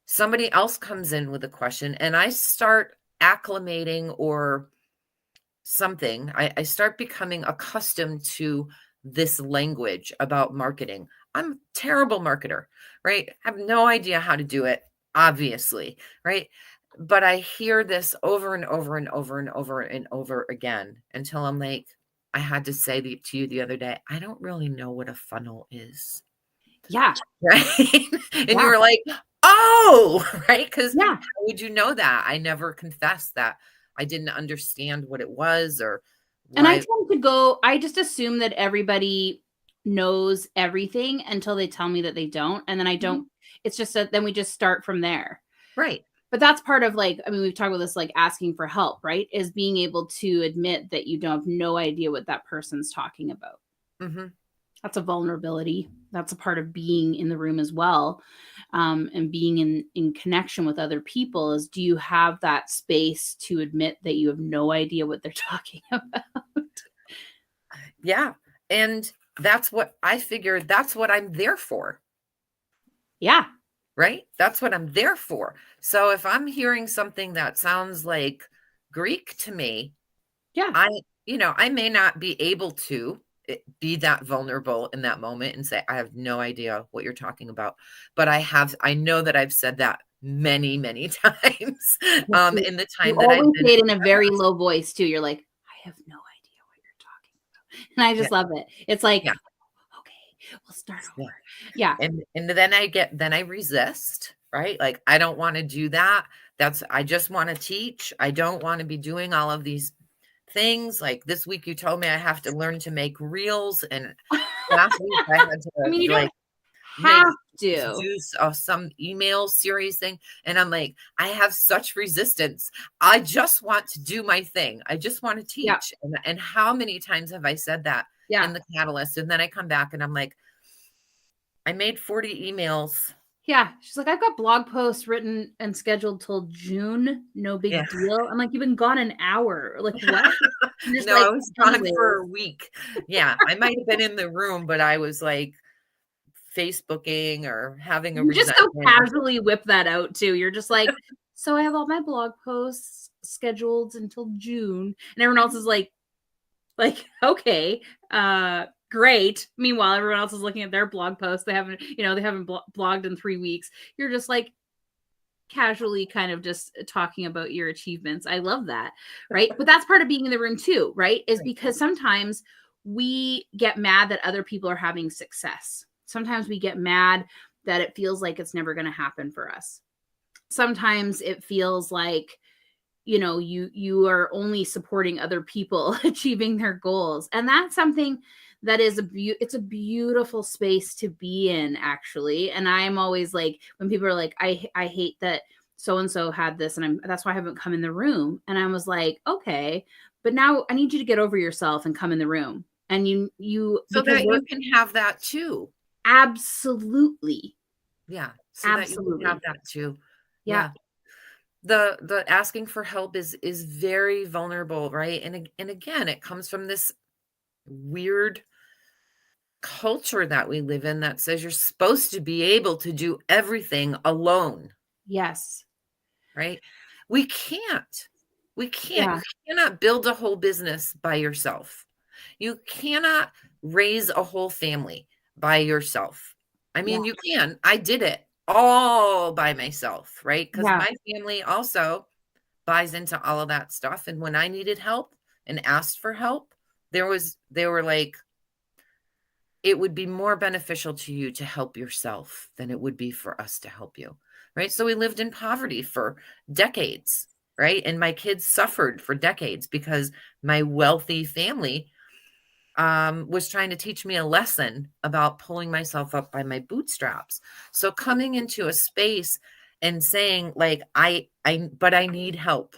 somebody else comes in with a question and I start acclimating or something. I start becoming accustomed to this language about marketing. I'm a terrible marketer, right? I have no idea how to do it, obviously, right? But I hear this over and over and over and over and over again until I'm like, I had to say to you the other day, I don't really know what a funnel is. Yeah. Right? And you Yeah. were like, "Oh," right? Because Yeah. how would you know that? I never confessed that I didn't understand what it was or And I why. tend to go, I just assume that everybody knows everything until they tell me that they don't. And then I Mhm. don't, it's just that then we just start from there. Right. But that's part of, like, I mean, we've talked about this, like asking for help, right? Is being able to admit that you don't have no idea what that person's talking about. Mhm. That's a vulnerability. That's a part of being in the room as well. And being in connection with other people, is, do you have that space to admit that you have no idea what they're talking about? Yeah, and that's what I figured that's what I'm there for, Yeah. right? That's what I'm there for. So if I'm hearing something that sounds like Greek to me, Yeah. I I may not be able to be that vulnerable in that moment and say, "I have no idea what you're talking about." But I know that I've said that many, many times, Yes, in the you time that I've always been say it in in a very Dallas. low voice too. You're like, "I have no idea what you're talking about." And I Yeah, just love it. It's like, yeah, "Okay, we'll start yeah. over." Yeah. And then I resist, right? Like, I don't wanna do that. I just wanna teach. I don't wanna be doing all of these things. Like, this week you told me I have to learn to make reels, and last week I had I to, mean, you don't like, make have to. do some email series thing, and I'm like, "I have such resistance. I just want to do my thing. I just wanna Yeah. teach." And how many times have I said that Yeah. in the catalyst? And then I come back and I'm like, "I made 40 emails." Yeah. She's like, "I've got blog posts written and scheduled till June. No Yeah. big deal." I'm like, "You've been gone an hour." Like, "What?" I'm just No, like, I was gone for "Anyways." a week. Yeah, I might have been in the room, but I was, like, Facebooking or having a You just so resentment or casually whip that out too. You're just like, "So I have all my blog posts scheduled until June." And everyone else is like, "Okay, great." Meanwhile, everyone else is looking at their blog posts. They haven't blogged in 3 weeks. You're just like casually kind of just talking about your achievements. I love that, right? But that's part of being in the room too, right? Is right. because sometimes we get mad that other people are having success. Sometimes we get mad that it feels like it's never going to happen for us. Sometimes it feels like, you are only supporting other people achieving their goals, and that's something that is it's a beautiful space to be in, actually. And I'm always like, when people are like, I hate that so and so had this, and that's why I haven't come in the room. And I was like, okay, but now I need you to get over yourself and come in the room. And you So because that we're you can have that too. absolutely, Yeah, so that you can have absolutely. that too. Yeah. Yeah. The asking for help is very vulnerable, right? And again, it comes from this weird culture that we live in that says you're supposed to be able to do everything alone. Yes. Right? We can't. We can't. Yeah. You cannot build a whole business by yourself. You cannot raise a whole family by yourself. I Yeah. mean, you can. I did it all by myself, right? Because Yeah. my family also buys into all of that stuff. And when I needed help and asked for help, they were like, it would be more beneficial to you to help yourself than it would be for us to help you. Right. So we lived in poverty for decades. Right. And my kids suffered for decades because my wealthy family was trying to teach me a lesson about pulling myself up by my bootstraps. So coming into a space and saying like, but I need help,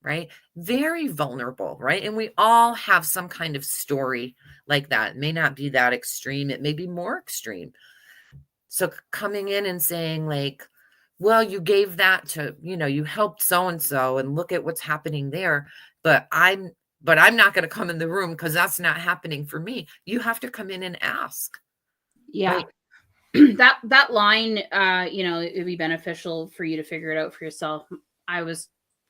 right? Very vulnerable, right? And we all have some kind of story like that. It may not be that extreme. It may be more extreme. So coming in and saying like, well, you gave that to, you helped so-and-so and look at what's happening there. But I'm not going to come in the room because that's not happening for me. You have to come in and ask. Yeah. Right? that line, it would be beneficial for you to figure it out for yourself.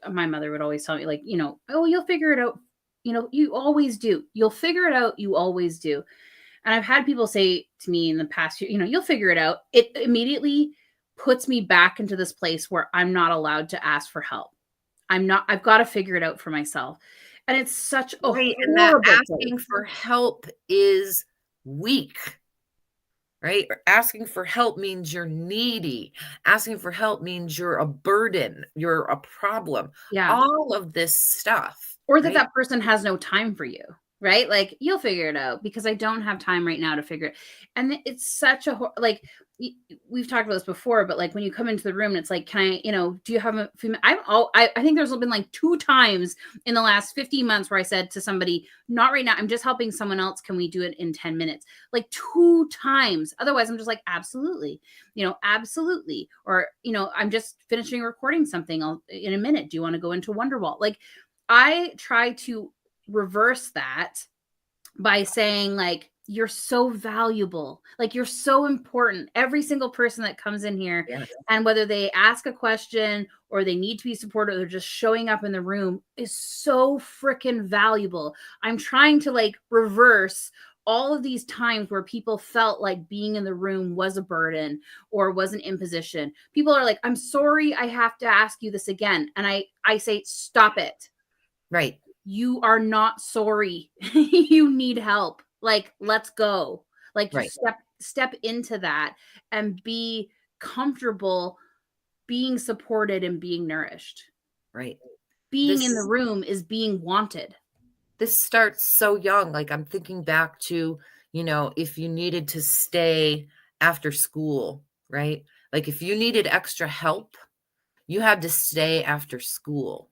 My mother would always tell me, like, oh, you'll figure it out. You always do. You'll figure it out. You always do. And I've had people say to me in the past, you'll figure it out. It immediately puts me back into this place where I'm not allowed to ask for help. I've got to figure it out for myself. And it's such a Right. And that horrible asking place. for help is weak. Right? Asking for help means you're needy. Asking for help means you're a burden. You're a problem. Yeah. All of this stuff, Or that right? that person has no time for you, right? Like, you'll figure it out because I don't have time right now to figure it. And it's such a like, we've talked about this before, but like when you come into the room and it's like, can I, do you have a female? I think there's been like 2 times in the last 15 months where I said to somebody, not right now, I'm just helping someone else, can we do it in 10 minutes? Like 2 times. Otherwise I'm just like, absolutely, absolutely. Or, I'm just finishing recording something in a minute, do you want to go into Wonderwall? Like, I try to reverse that by saying, like, you're so valuable, like, you're so important. Every single person that comes in here, Yes. and whether they ask a question or they need to be supported or they're just showing up in the room, is so freaking valuable. I'm trying to like reverse all of these times where people felt like being in the room was a burden or was an imposition. People are like, I'm sorry, I have to ask you this again. And I say, stop it. Right. You are not sorry. You need help. Like, let's go. Like, Right. just step into that and be comfortable being supported and being nourished. Right. Being in the This room is being wanted. this starts so young. Like I'm thinking back to, if you needed to stay after school, right? Like if you needed extra help, you had to stay after school,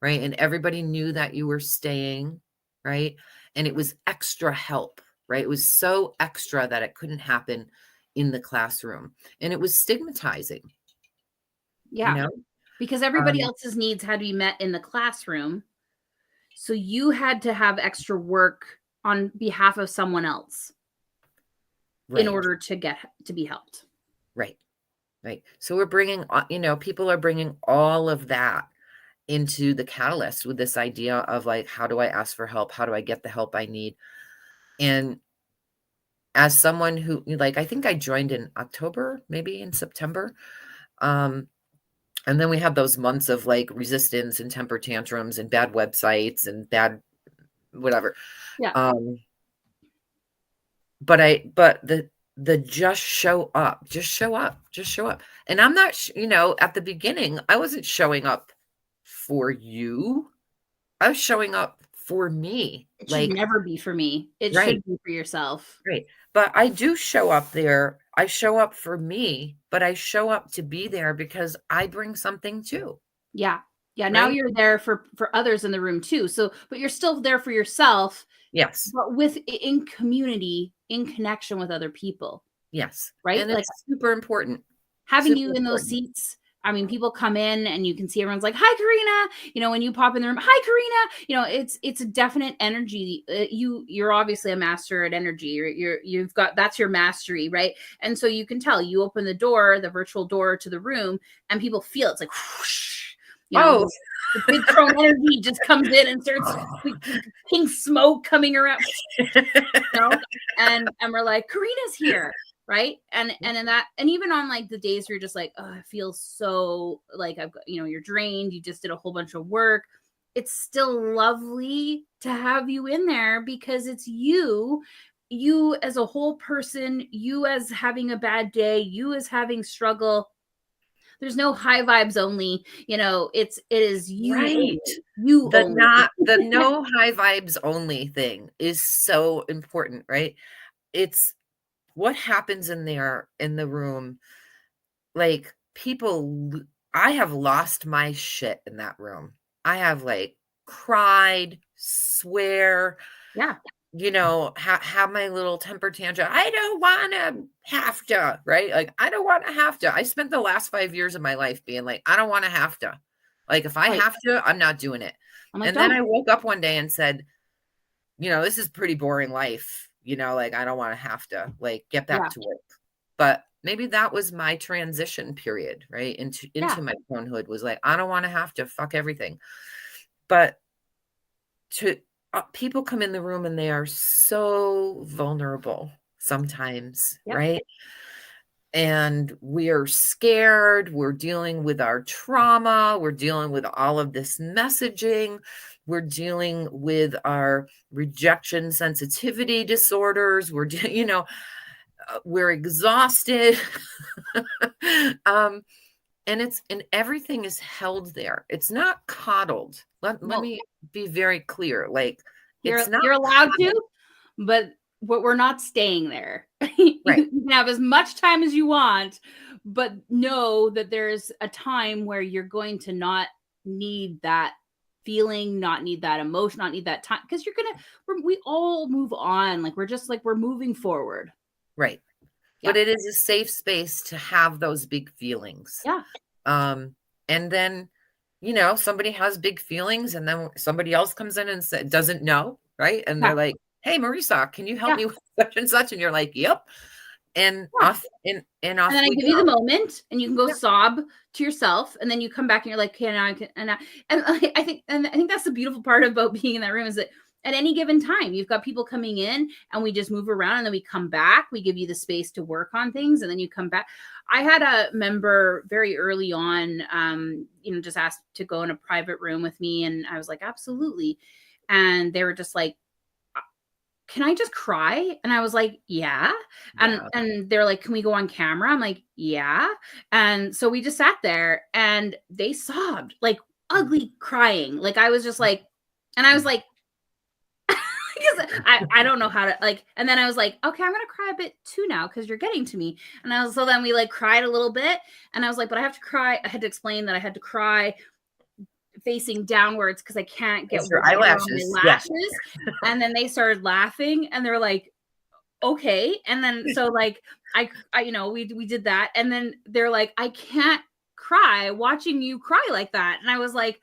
right? And everybody knew that you were staying, right? And it was extra help, right? It was so extra that it couldn't happen in the classroom. And it was stigmatizing, you Yeah. know? Because everybody else's needs had to be met in the classroom. So you had to have extra work on behalf of someone else in Right, order to get to be helped. right, right. So we're bringing, people are bringing all of that into the catalyst with this idea of like, how do I ask for help? How do I get the help I need? And as someone who, like, I think I joined in October, maybe in September. And then we have those months of like resistance and temper tantrums and bad websites and bad whatever. Yeah. But the just show up, just show up, just show up. And I'm not, at the beginning, I wasn't showing up for you. I was showing up for me. It should Like, never be for me. It right, should be for yourself. right. But I do show up there. I show up for me, but I show up to be there because I bring something too. Yeah. Yeah, now Right? you're there for others in the room too. So, but you're still there for yourself, Yes. but in community, in connection with other people, Yes. right? And Like, it's super important. having Super you in those important. seats. I mean, people come in and you can see everyone's like, "Hi, Karina." When you pop in the room, "Hi, Karina." It's a definite energy. You're obviously a master at energy. You've got, that's your mastery, right? And so you can tell, you open the door, the virtual door to the room, and people feel it's like whoosh, Oh, the big crone energy just comes in and starts pink smoke coming around, and we're like, Karina's here, right? And in that, and even on like the days where you're just like, oh, I feel so like I've got, you're drained, you just did a whole bunch of work, it's still lovely to have you in there because it's you as a whole person, you as having a bad day, you as having struggle. There's no high vibes only, it is you Right. only, you only. The no high vibes only thing is so important, right? It's what happens in the room. Like I have lost my shit in that room. I have like cried, swear, Yeah. have my little temper tantrum. I don't want to have to, right? Like, I don't want to have to. I spent the last 5 years of my life being like, I don't want to have to. Like, if I Right. have to, I'm not doing it. I'm like, And then don't. I woke up one day and said, this is pretty boring life. Like, I don't want to have to, like, get back Yeah. to work. But maybe that was my transition period, right? Into Yeah. my womanhood was like, I don't want to have to fuck everything. But to people come in the room and they are so vulnerable sometimes, Yep. right? And we are scared. We're dealing with our trauma. We're dealing with all of this messaging. We're dealing with our rejection sensitivity disorders. We're exhausted. um, and everything is held there. It's not coddled. Let Well, me be very clear. Like, it's you're not you're allowed coddled. to, but we're not staying there. Right. You can have as much time as you want, but know that there's a time where you're going to not need that feeling, not need that emotion, not need that time, because we all move on. Like, we're moving forward. Right. Yeah. But it is a safe space to have those big feelings. Yeah. And then, somebody has big feelings and then somebody else comes in and doesn't know, right? And Yeah. they're like, "Hey, Marisa, can you help Yeah. me with such and such?" And you're like, "Yep." And Yeah. off and And off then I we give you the go. moment, and you can go Yeah. sob to yourself, and then you come back and you're like, okay, now I can, and I think that's the beautiful part about being in that room is that at any given time, you've got people coming in, and we just move around, and then we come back. We give you the space to work on things, and then you come back. I had a member very early on, just asked to go in a private room with me, and I was like, absolutely. And they were just like, can I just cry? And I was like, yeah. And Yeah. they're like, can we go on camera? I'm like, yeah. And so we just sat there and they sobbed, like ugly crying. Like I was just like, and I was like, because I don't know how to like, and then I was like, okay, I'm gonna cry a bit too now because you're getting to me. And so then we like cried a little bit, and I was like, but I have to cry. I had to explain that I had to cry facing downwards because I can't get It's your water on my eyelashes. Yeah. lashes. And then they started laughing and they're like, okay. And then so like I we did that. And then they're like, I can't cry watching you cry like that. And I was like,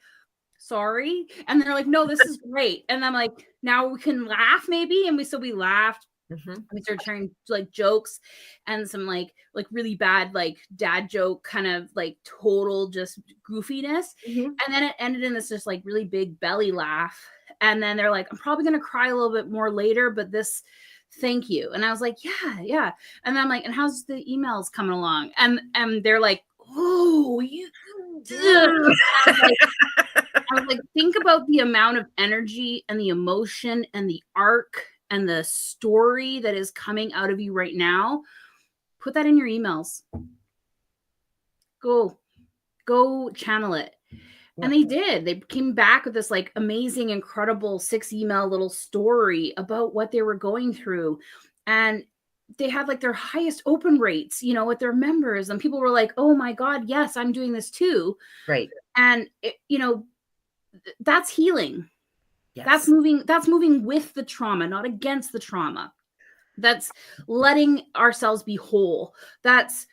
sorry. And they're like, no, this is great. And I'm like, now we can laugh maybe. And we laughed. Mhm. We started sharing like jokes and some like really bad like dad joke kind of like total just goofiness. Mhm. And then it ended in this just like really big belly laugh. And then they're like, I'm probably gonna cry a little bit more later, but this thank you. And I was like, yeah. And then I'm like, and how's the emails coming along? And they're like, oh, you Mm. I was like, think about the amount of energy and the emotion and the arc and the story that is coming out of you right now. Put that in your emails. Go channel it. And Yeah. they did. They came back with this like amazing, incredible 6 email little story about what they were going through. And they had like their highest open rates, with their members. And people were like, oh my God, yes, I'm doing this too. Right. And, that's healing. That's Yes. moving with the trauma, not against the trauma. That's letting ourselves be whole. That's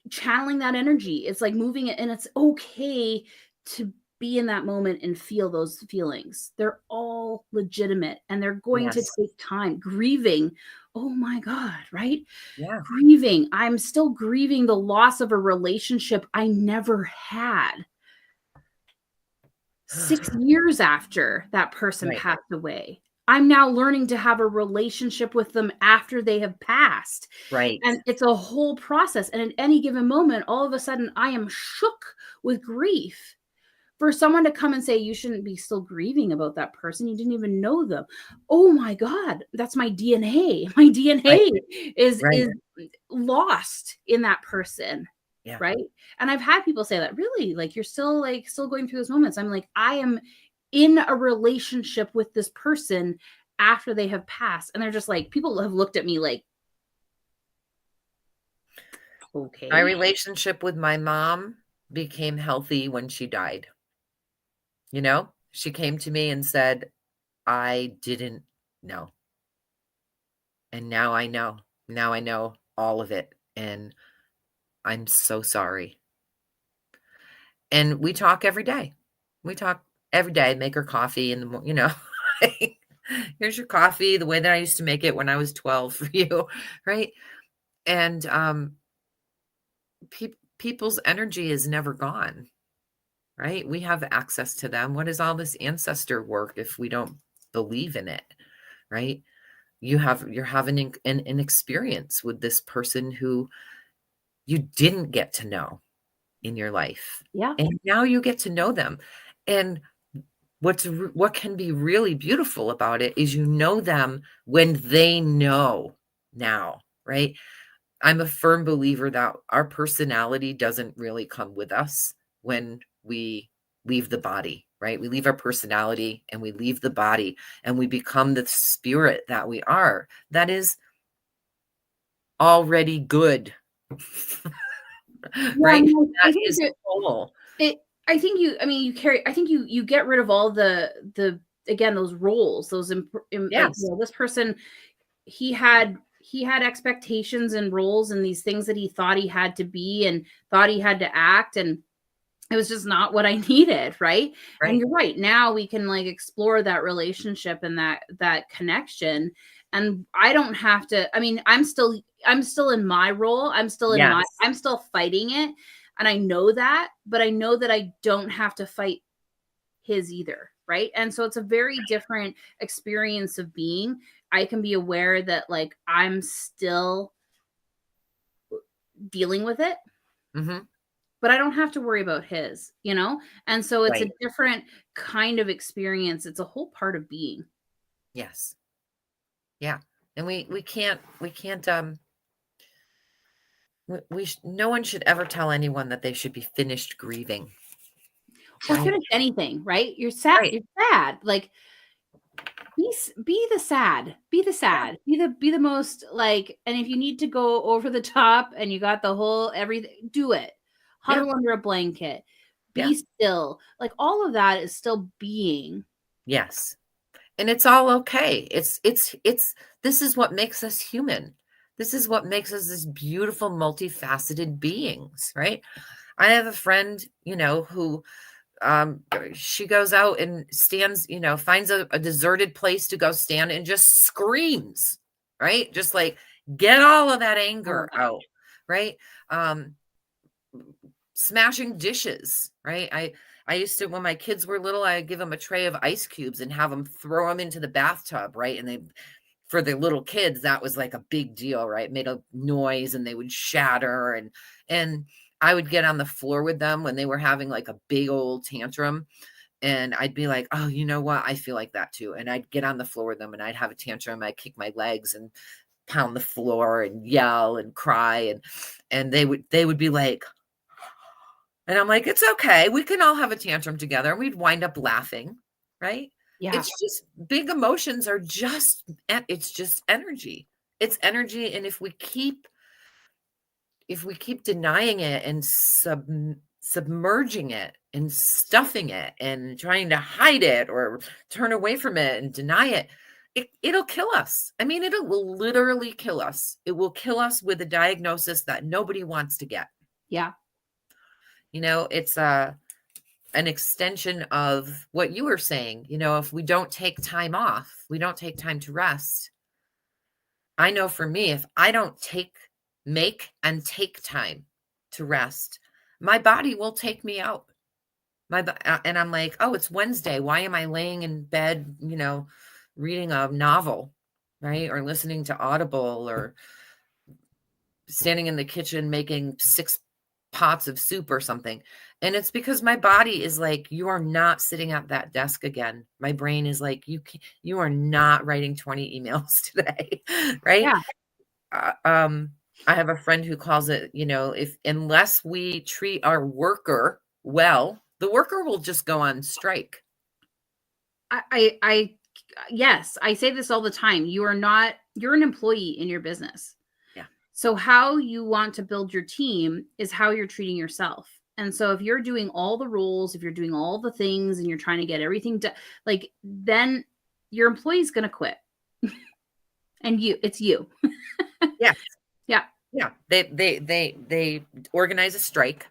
channeling that energy. It's like moving it, and it's okay to be in that moment and feel those feelings. They're all legitimate and they're going to Yes. take time. Grieving. Oh my God, right? Yeah. Grieving. I'm still grieving the loss of a relationship I never had. 6 years after that person Right. passed away. I'm now learning to have a relationship with them after they have passed. Right. And it's a whole process. And at any given moment, all of a sudden, I am shook with grief. for someone to come and say you shouldn't be still grieving about that person, you didn't even know them. Oh my God, that's my DNA. My Right. DNA is Right. lost in that person. Yeah. Right. And I've had people say that, really, like, you're still going through those moments. I'm like, I am in a relationship with this person after they have passed. And they're just like, people have looked at me like, My okay. relationship with my mom became healthy when she died. You know, she came to me and said, I didn't know. And now I know. Now I know all of it. And I'm so sorry. And we talk every day. We talk every day, make her coffee in the morning, here's your coffee the way that I used to make it when I was 12 for you, right? And people's energy is never gone, right? We have access to them. What is all this ancestor work if we don't believe in it, right? You're having an experience with this person who you didn't get to know in your life, Yeah. and now you get to know them. And what can be really beautiful about it is you know them when they know now, right? I'm a firm believer that our personality doesn't really come with us when we leave the body, right? We leave our personality and we leave the body and we become the spirit that we are. That is already good, Yeah, right? I That think is that whole. it I think you I mean you carry I think you get rid of all the again, those roles, those like, Yes. this person, he had expectations and roles and these things that he thought he had to be and thought he had to act, and it was just not what I needed, right? And Right. you're right. Now we can like explore that relationship and that connection. And I don't have to, I mean, I'm still in my role. Yes. I'm still fighting it. And I know that, but I know that I don't have to fight his either, right? And so it's a very different experience of being. I can be aware that like I'm still dealing with it, Mhm. but I don't have to worry about his, you know? And so it's a Right. different kind of experience. It's a whole part of being. Yes. Yeah. And we can't no one should ever tell anyone that they should be finished grieving, Or right? finish anything, right? You're sad. Right. You're sad. Like be the sad. Be the Yeah. sad. Be the most like, and if you need to go over the top and you got the whole everything, do it. Yeah. Huddle under a blanket. Yeah. Be still. Like all of that is still being. Yes. And it's all okay. It's this is what makes us human. This is what makes us this beautiful, multifaceted beings, right? I have a friend, who she goes out and stands, finds a deserted place to go stand and just screams, right? Just like get all of that I love anger that. out, right? Um, Smashing dishes, right? I used to, when my kids were little, I'd give them a tray of ice cubes and have them throw them into the bathtub, right? And they, for the little kids, that was like a big deal, right? It made a noise and they would shatter, and I would get on the floor with them when they were having like a big old tantrum, and I'd be like, "Oh, you know what? I feel like that too." And I'd get on the floor with them and I'd have a tantrum. I'd kick my legs and pound the floor and yell and cry, and they would be like, and I'm like, "It's okay. We can all have a tantrum together." And we'd wind up laughing, right? Yeah. It's just big emotions are it's just energy. It's energy, and if we keep denying it and submerging it and stuffing it and trying to hide it or turn away from it and deny it, it'll kill us. I mean, it will literally kill us. It will kill us with a diagnosis that nobody wants to get. Yeah. It's an extension of what you were saying. If we don't take time off, we don't take time to rest. I know for me, if I don't make and take time to rest, my body will take me out. And I'm like, oh, it's Wednesday. Why am I laying in bed, reading a novel, right? Or listening to Audible or standing in the kitchen making 6 pots of soup or something. And it's because my body is like, you are not sitting at that desk again. My brain is like, you are not writing 20 emails today, right? Yeah. I have a friend who calls it, if unless we treat our worker well, the worker will just go on strike. Yes, I say this all the time. You're an employee in your business. Yeah. So how you want to build your team is how you're treating yourself. And so if you're doing all the rules, if you're doing all the things and you're trying to get everything done, like, then your employee's going to quit. And it's you. Yes. Yeah. Yeah. They organize a strike.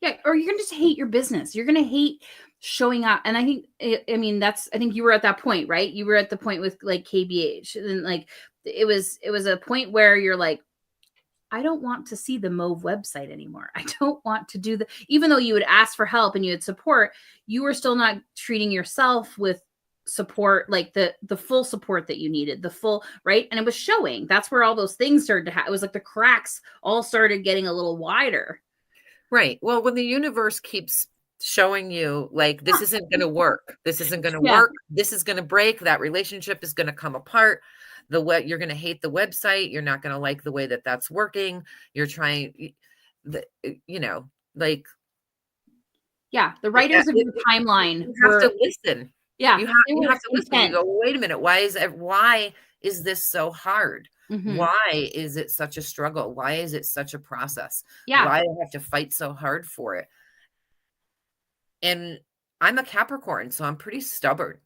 Yeah. Or you're going to just hate your business. You're going to hate showing up. And I think, I think you were at that point, right? You were at the point with like KBH, and like, it was a point where you're like, I don't want to see the Mauve website anymore. I don't want to do even though you would ask for help and you had support, you were still not treating yourself with support, like the full support that you needed, the full, right? And it was showing. That's where all those things started to happen. It was like the cracks all started getting a little wider. Right. Well, when the universe keeps showing you like, this isn't going to work, this isn't going to Yeah. work, this is going to break, that relationship is going to come apart, you're going to hate the website, you're not going to like the way that that's working, you're trying, like, Yeah. The writers of your timeline you have were, to listen. yeah, You they have were to listen. You intent. go, wait a minute, why is this so hard? Mm-hmm. Why is it such a struggle? Why is it such a process? Yeah. Why do I have to fight so hard for it? And I'm a Capricorn, so I'm pretty stubborn.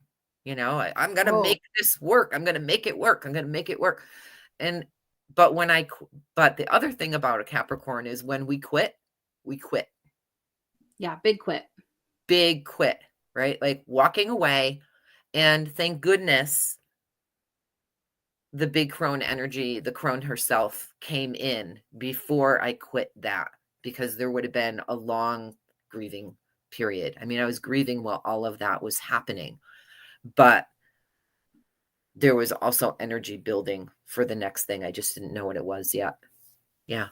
I'm going to make this work. I'm going to make it work. I'm going to make it work. But but the other thing about a Capricorn is when we quit, we quit. Yeah. Big quit. Big quit, right? Like walking away. And thank goodness the big crone energy, the crone herself, came in before I quit that, because there would have been a long grieving period. I mean, I was grieving while all of that was happening, but there was also energy building for the next thing. I just didn't know what it was yet. Yeah.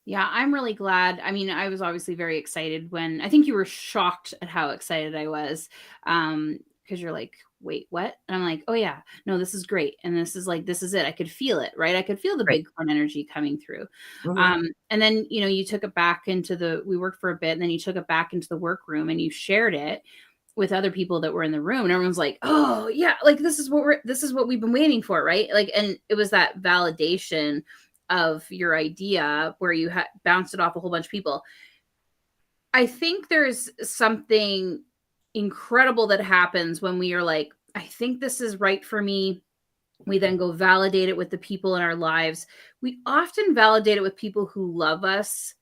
Yeah, I'm really glad. I mean, I was obviously very excited when I think you were shocked at how excited I was. Because you're like, wait, what? And I'm like, oh yeah, no, this is great. And this is it. I could feel it, right? I could feel the Right. big crone energy coming through. Mm-hmm. And then, you took it back we worked for a bit, and then you took it back into the workroom and you shared it with other people that were in the room, and everyone's like, oh yeah, like this is what we've been waiting for, right? Like, and it was that validation of your idea where you had bounced it off a whole bunch of people. I think there's something incredible that happens when we are like, I think this is right for me. We then go validate it with the people in our lives. We often validate it with people who love us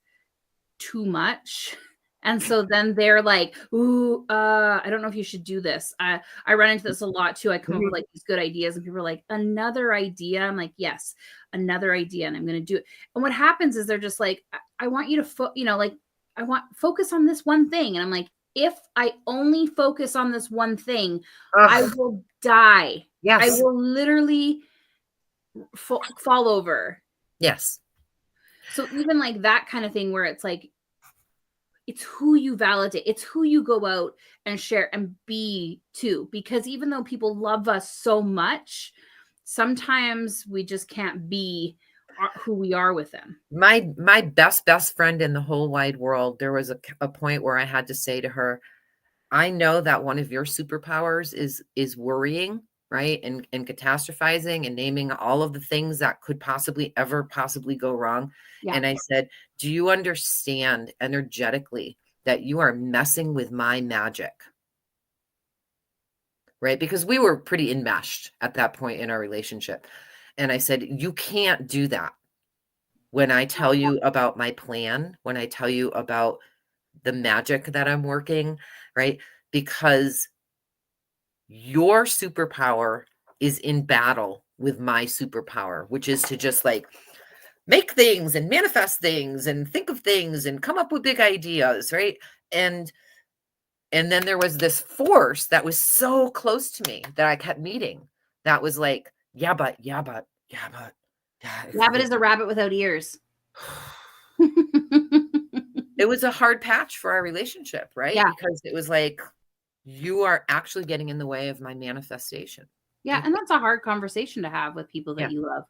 too much. And so then they're like, ooh, I don't know if you should do this. I run into this a lot too. I come up with like these good ideas and people are like, another idea. I'm like, yes, another idea. And I'm going to do it. And what happens is they're just like, I want you to, I want focus on this one thing. And I'm like, if I only focus on this one thing, I will die. Yes. I will literally fall over. Yes. So even like that kind of thing where it's like, it's who you validate. It's who you go out and share and be too. Because even though people love us so much, sometimes we just can't be who we are with them. My best friend in the whole wide world, there was a point where I had to say to her, I know that one of your superpowers is worrying, right? And catastrophizing and naming all of the things that could possibly go wrong. Yeah. And I said, do you understand energetically that you are messing with my magic? Right? Because we were pretty enmeshed at that point in our relationship. And I said, you can't do that. When I tell you about my plan, when I tell you about the magic that I'm working, right? Because your superpower is in battle with my superpower, which is to just like make things and manifest things and think of things and come up with big ideas, right? And then there was this force that was so close to me that I kept meeting that was like, yeah, but rabbit is a rabbit without ears. it was a hard patch for our relationship, right? Yeah. Because it was like, you are actually getting in the way of my manifestation. Yeah. Like, And that's a hard conversation to have with people that yeah, you love.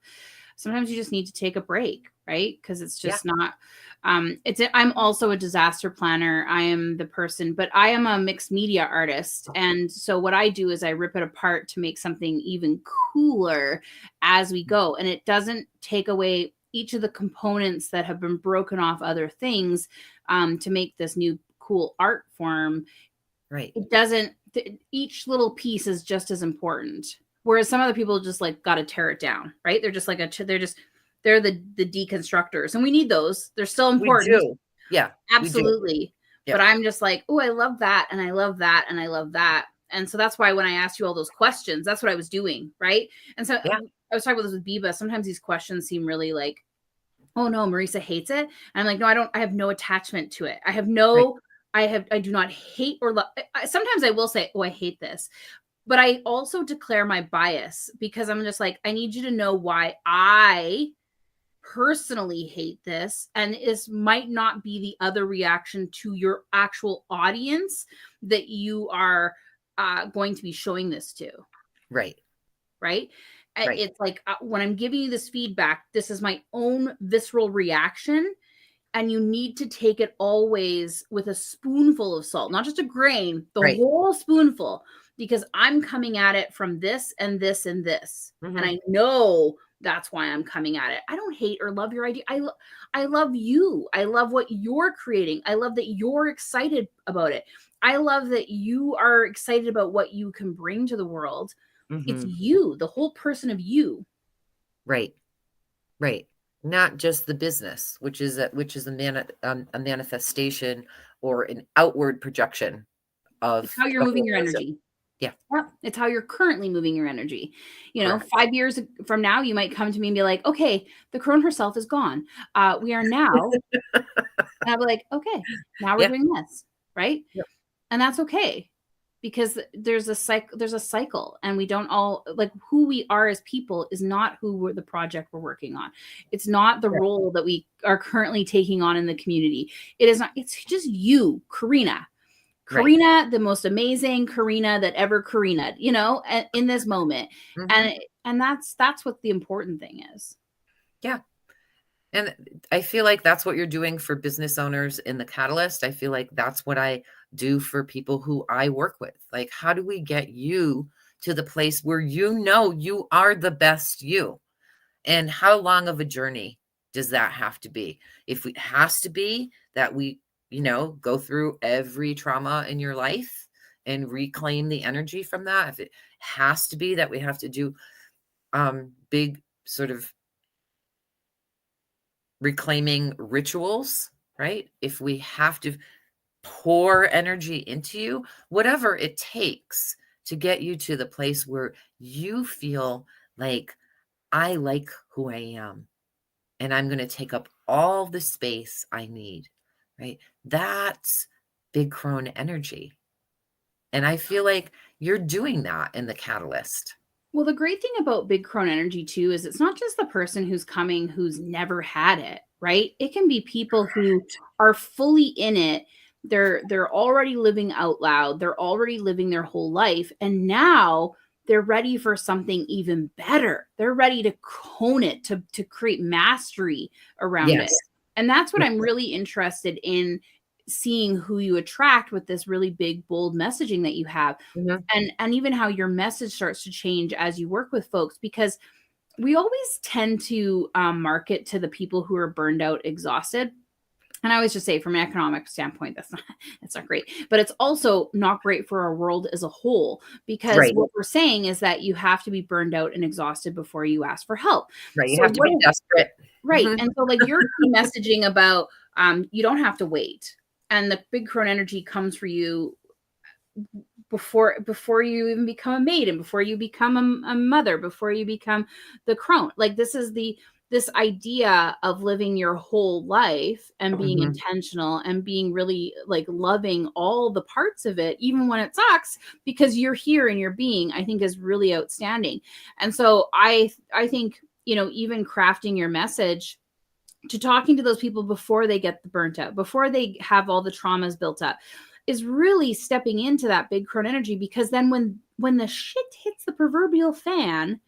Sometimes you just need to take a break, right? Because it's yeah, just not, I'm also a disaster planner. I am the person, but I am a mixed media artist. And so what I do is I rip it apart to make something even cooler as we go. And it doesn't take away each of the components that have been broken off other things to make this new cool art form. right, It doesn't, each little piece is just as important. Whereas some other people just like got to tear it down, right? They're just like they're the deconstructors, and we need those. They're still we important. do, yeah, we do, Absolutely. yeah, But I'm just like, oh, I love that, and I love that, and I love that. And so that's why when I asked you all those questions, that's what I was doing, right? And so yeah, I was talking about this with Biba. Sometimes these questions seem really like, oh no, Marisa hates it. And I'm like, no, I have no attachment to it. right, I do not hate or love. Sometimes I will say, oh, I hate this, but I also declare my bias because I'm just like, I need you to know why I personally hate this. And this might not be the other reaction to your actual audience that you are going to be showing this to. right, Right. right, It's like when I'm giving you this feedback, this is my own visceral reaction. And you need to take it always with a spoonful of salt, not just a grain, the right, whole spoonful, because I'm coming at it from this and this and this. And mhm, I know that's why I'm coming at it. I don't hate or love your idea. I love you. I love what you're creating. I love that you're excited about it. I love that you are excited about what you can bring to the world. It's mhm, you, the whole person of you. right, right. Not just the business, which is a manifestation or an outward projection It's of how you're the moving your holism. energy. Yeah, Yep. It's how you're currently moving your energy. correct. 5 years from now, you might come to me and be like, okay, the crone herself is gone. We are now, and I'll be like, okay, now we're Yeah, doing this, right? yeah, And that's okay because there's a cycle, and we don't all like who we are as people is not the project we're working on. It's not the right, role that we are currently taking on in the community. It is not, it's just you, Karina. right. Karina, the most amazing Karina that ever Karina, in this moment. Mhm. And that's what the important thing is. Yeah. And I feel like that's what you're doing for business owners in the Catalyst. I feel like that's what I do for people who I work with. Like, how do we get you to the place where you know you are the best you? And how long of a journey does that have to be? If it has to be that we, go through every trauma in your life and reclaim the energy from that, if it has to be that we have to do big sort of reclaiming rituals, right? If we have to pour energy into you, whatever it takes to get you to the place where you feel like who I am and I'm going to take up all the space I need, right? That's big crone energy. And I feel like you're doing that in the Catalyst. Well, the great thing about Big Crone Energy too is it's not just the person who's coming who's never had it, right? It can be people who are fully in it. They're already living out loud. They're already living their whole life, and now they're ready for something even better. They're ready to hone it to create mastery around it. Yes. And that's what Yes. I'm really interested in seeing who you attract with this really big bold messaging that you have, Mhm. and even how your message starts to change as you work with folks, because we always tend to market to the people who are burned out, exhausted. And I always just say, from an economic standpoint, that's not great, but it's also not great for our world as a whole, because Right. what we're saying is that you have to be burned out and exhausted before you ask for help. Right. You So have to what be is desperate. right? Mhm. And so like your key messaging about you don't have to wait, and the big crone energy comes for you before you even become a maid, and before you become a mother, before you become the crone. Like this idea of living your whole life and being Mhm. intentional and being really like loving all the parts of it, even when it sucks, because you're here and you're being, I think, is really outstanding. And so I think, even crafting your message to talking to those people before they get the burnt out, before they have all the traumas built up, is really stepping into that big crone energy. Because then when the shit hits the proverbial fan,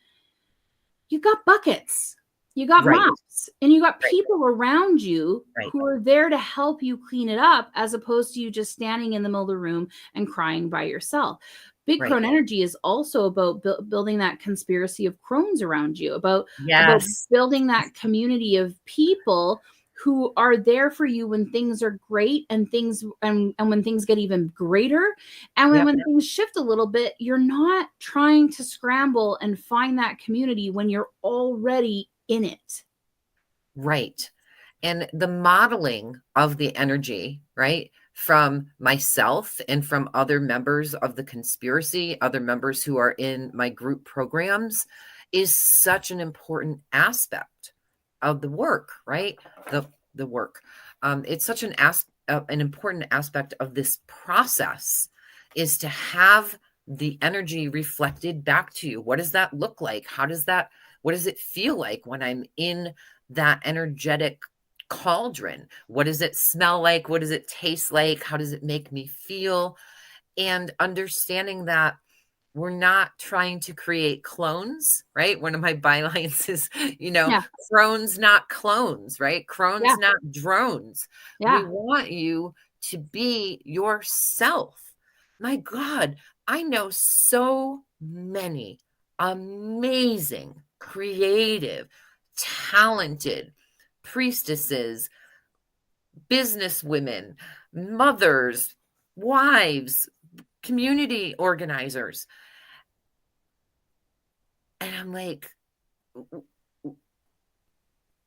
you got buckets, you got Right. mops, and you got Right. people around you Right. who are there to help you clean it up, as opposed to you just standing in the middle of the room and crying by yourself. Big Right. crone energy is also about building that conspiracy of crones around you, about Yes. building that community of people who are there for you when things are great, and when things get even greater, and Yep. when things shift a little bit, you're not trying to scramble and find that community when you're already in it. Right. And the modeling of the energy, right, from myself and from other members of the conspiracy, other members who are in my group programs, is such an important aspect of the work, right? The work. It's such an important aspect of this process, is to have the energy reflected back to you. What does that look like? What does it feel like when I'm in that energetic cauldron? What does it smell like? What does it taste like? How does it make me feel? And understanding that we're not trying to create clones, right? One of my bylines is, Yeah, crones, not clones, right? Crones, yeah, not drones. We yeah. want you to be yourself. My God, I know so many amazing, creative, talented priestesses, businesswomen, mothers, wives, community organizers. And I'm like,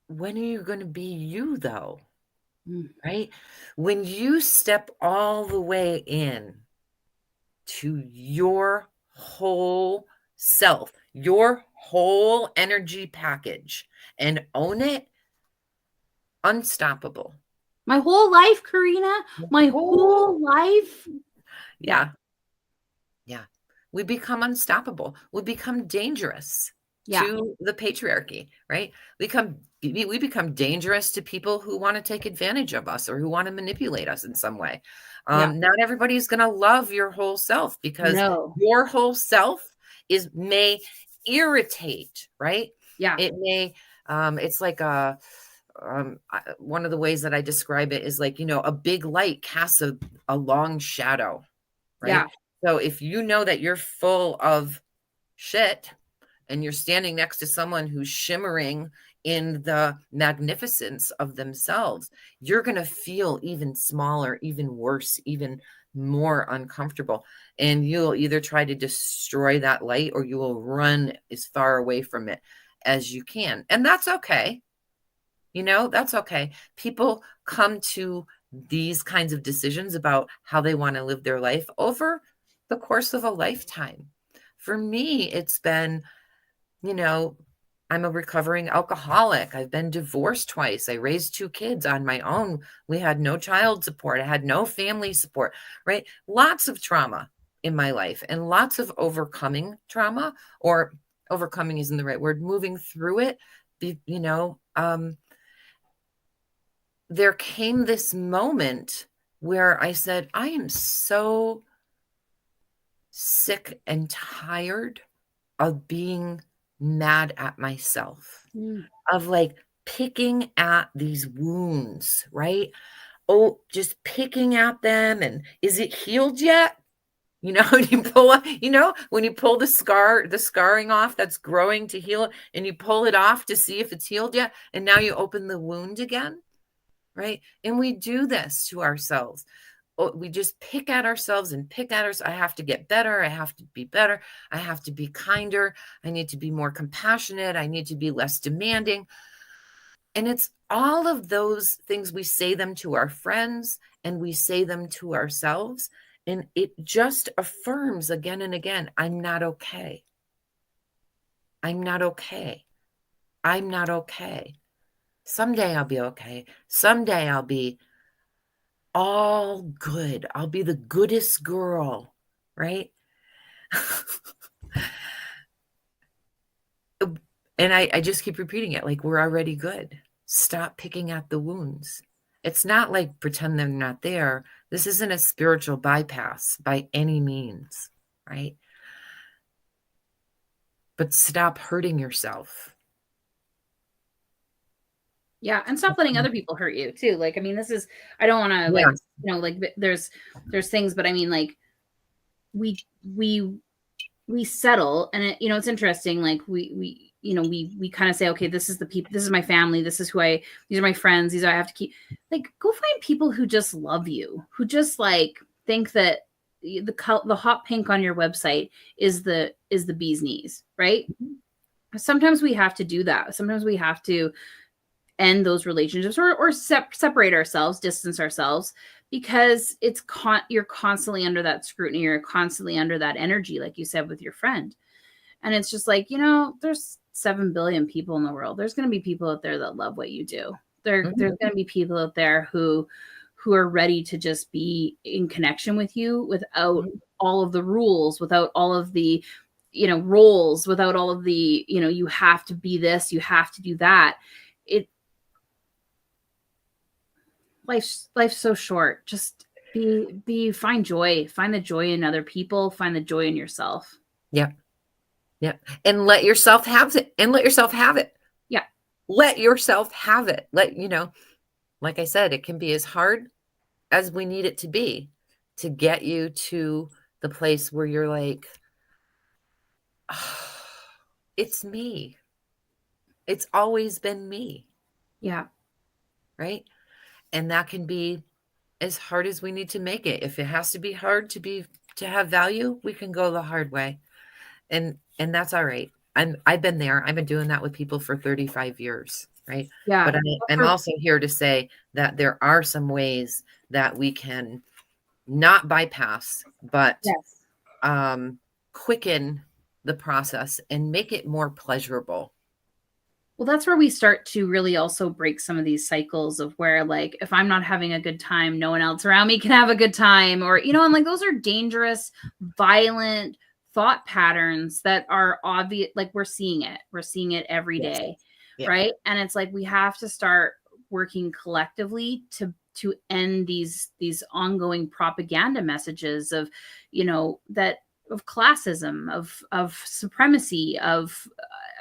when are you going to be you, though? Mm. Right? When you step all the way in to your whole self, your whole energy package, and own it, unstoppable. My whole life, Karina, my Oh, whole life. Yeah, yeah. Yeah. We become unstoppable. We become dangerous yeah, to the patriarchy, right? We become dangerous to people who want to take advantage of us or who want to manipulate us in some way. yeah. Not everybody's going to love your whole self, because No. your whole self may irritate, right? Yeah, It may, it's like one of the ways that I describe it is like, a big light casts a long shadow, yeah, right? So if you know that you're full of shit and you're standing next to someone who's shimmering in the magnificence of themselves, you're going to feel even smaller, even worse, even more uncomfortable. And you'll either try to destroy that light, or you will run as far away from it as you can. And that's okay. That's okay. People come to these kinds of decisions about how they want to live their life over the course of a lifetime. For me, it's been, you know, I'm a recovering alcoholic. I've been divorced twice. I raised two kids on my own. We had no child support. I had no family support, right? Lots of trauma in my life, and lots of overcoming trauma, or overcoming isn't the right word, moving through it. There came this moment where I said, I am so sick and tired of being mad at myself, mm. of like picking at these wounds, right? Oh, just picking at them. And is it healed yet? When you when you pull the scarring off that's growing to heal it, and you pull it off to see if it's healed yet. And now you open the wound again, right? And we do this to ourselves. We just pick at ourselves and pick at ourselves. I have to get better. I have to be better. I have to be kinder. I need to be more compassionate. I need to be less demanding. And it's all of those things. We say them to our friends and we say them to ourselves. And it just affirms again and again, I'm not okay. I'm not okay. I'm not okay. Someday I'll be okay. Someday I'll be all good. I'll be the goodest girl, right? And I just keep repeating it, like, we're already good. stop picking at the wounds. It's not like pretend they're not there. This isn't a spiritual bypass by any means, right? But stop hurting yourself. Yeah, and stop letting other people hurt you too. Like, I mean, this is, I don't want to like, Yes. like there's things, but I mean, like we settle, and it's interesting. Like we kind of say, okay, this is the people, this is my family, this is these are my friends, these are, I have to keep. Like, go find people who just love you, who just like think that the hot pink on your website is the bee's knees, right? Sometimes we have to do that. Sometimes we have to end those relationships, or separate ourselves, distance ourselves, because you're constantly under that scrutiny, you're constantly under that energy, like you said with your friend. And it's just like, there's 7 billion people in the world. There's going to be people out there that love what you do. There's going to be people out there who are ready to just be in connection with you without all of the rules, without all of the roles, without all of the you have to be this, you have to do that. Life's so short. Just find joy, find the joy in other people, find the joy in yourself. Yeah. Yeah. And let yourself have it. And let yourself have it. Yeah. Let yourself have it. Like I said, it can be as hard as we need it to be to get you to the place where you're like, oh, it's me. It's always been me. Yeah. Right. And that can be as hard as we need to make it. If it has to be hard to have value, we can go the hard way. And that's all right. I've been there. I've been doing that with people for 35 years. Right. Yeah. But I'm also here to say that there are some ways that we can not bypass, but yes. Quicken the process and make it more pleasurable. Well, that's where we start to really also break some of these cycles of where, like, if I'm not having a good time, no one else around me can have a good time, or, and like those are dangerous, violent thought patterns that are obvious. Like, we're seeing it every day. Yeah. Right. And it's like, we have to start working collectively to end these ongoing propaganda messages of, that of classism, of supremacy, of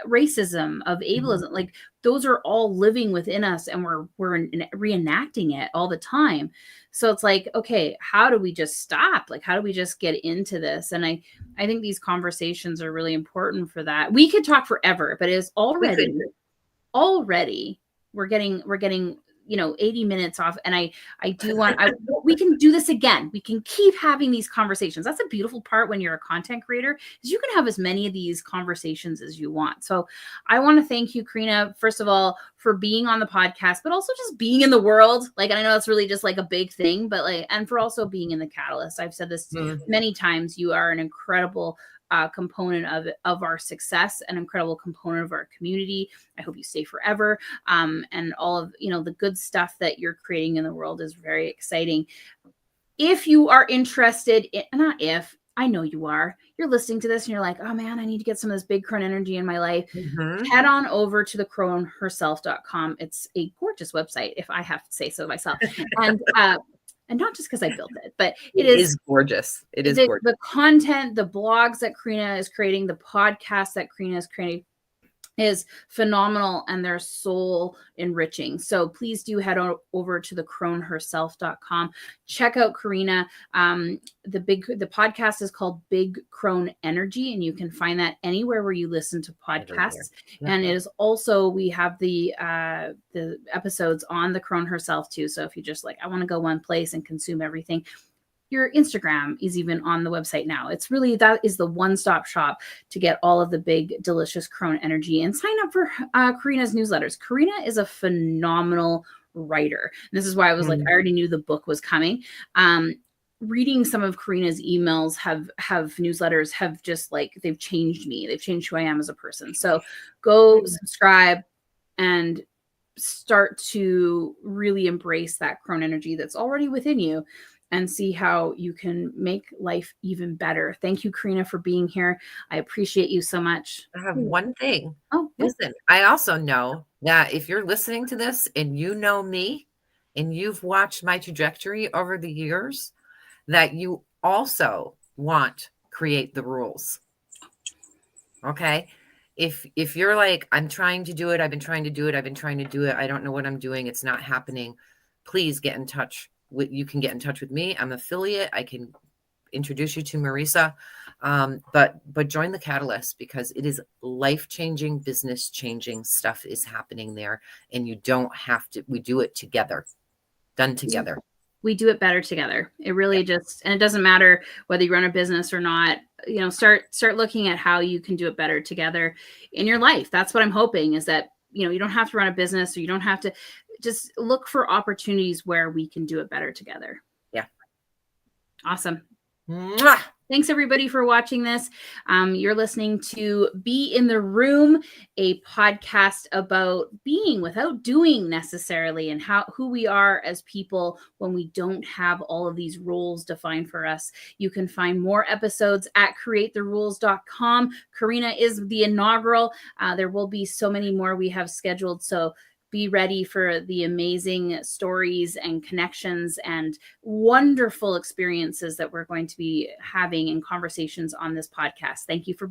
racism, of ableism. Like, those are all living within us, and we're reenacting it all the time. So it's like, okay, how do we just stop? Like, how do we just get into this? And I think these conversations are really important for that. We could talk forever, but it's already we're getting 80 minutes off. And I do want, we can do this again. We can keep having these conversations. That's a beautiful part when you're a content creator, is you can have as many of these conversations as you want. So I want to thank you, Karina, first of all, for being on the podcast, but also just being in the world. Like, and I know it's really just like a big thing, but like, and for also being in the Catalyst. I've said this many times. You are an incredible component of our success, an incredible component of our community. I hope you stay forever. And all of, the good stuff that you're creating in the world is very exciting. If you are interested in, not if, I know you are, you're listening to this and you're like, oh man, I need to get some of this big crone energy in my life. Head on over to thecroneherself.com. It's a gorgeous website, if I have to say so myself. And not just because I built it, but it is gorgeous. It is gorgeous. The content, the blogs that Karina is creating, the podcast that Karina is creating is phenomenal, and they're soul enriching. So please do head over to thecroneherself.com. Check out Karina. The podcast is called Big Crone Energy, and you can find that anywhere where you listen to podcasts. And it is also, we have the episodes on the Crone herself too. So if you just like, I want to go one place and consume everything, your Instagram is even on the website now. It's really, that is the one-stop shop to get all of the big, delicious crone energy. And sign up for Karina's newsletters. Karina is a phenomenal writer. And this is why I was like, I already knew the book was coming. Reading some of Karina's emails have newsletters have just like, they've changed me. They've changed who I am as a person. So go subscribe and start to really embrace that crone energy that's already within you, and see how you can make life even better. Thank you, Karina, for being here. I appreciate you so much. I have one thing. Oh, listen, I also know Yeah, if you're listening to this and you know me and you've watched my trajectory over the years, that you also want create the rules. Okay? If you're like, I'm trying to do it, I've been trying to do it, I've been trying to do it, I don't know what I'm doing, it's not happening, please get in touch with you can get in touch with me. I'm an affiliate. I can introduce you to Marisa. But join the Catalyst because it is life-changing, business-changing stuff is happening there. And you don't have to, we do it together, done together. We do it better together. It really Yeah. just, and it doesn't matter whether you run a business or not, you know, start looking at how you can do it better together in your life. That's what I'm hoping is that, you know, you don't have to run a business or you don't have to, just look for opportunities where we can do it better together. Yeah. Awesome. Mwah! Thanks everybody for watching this. You're listening to Be in the Room, a podcast about being without doing necessarily, and who we are as people when we don't have all of these roles defined for us. You can find more episodes at createtherules.com. Karina is the inaugural. There will be so many more we have scheduled. So be ready for the amazing stories and connections and wonderful experiences that we're going to be having in conversations on this podcast. Thank you for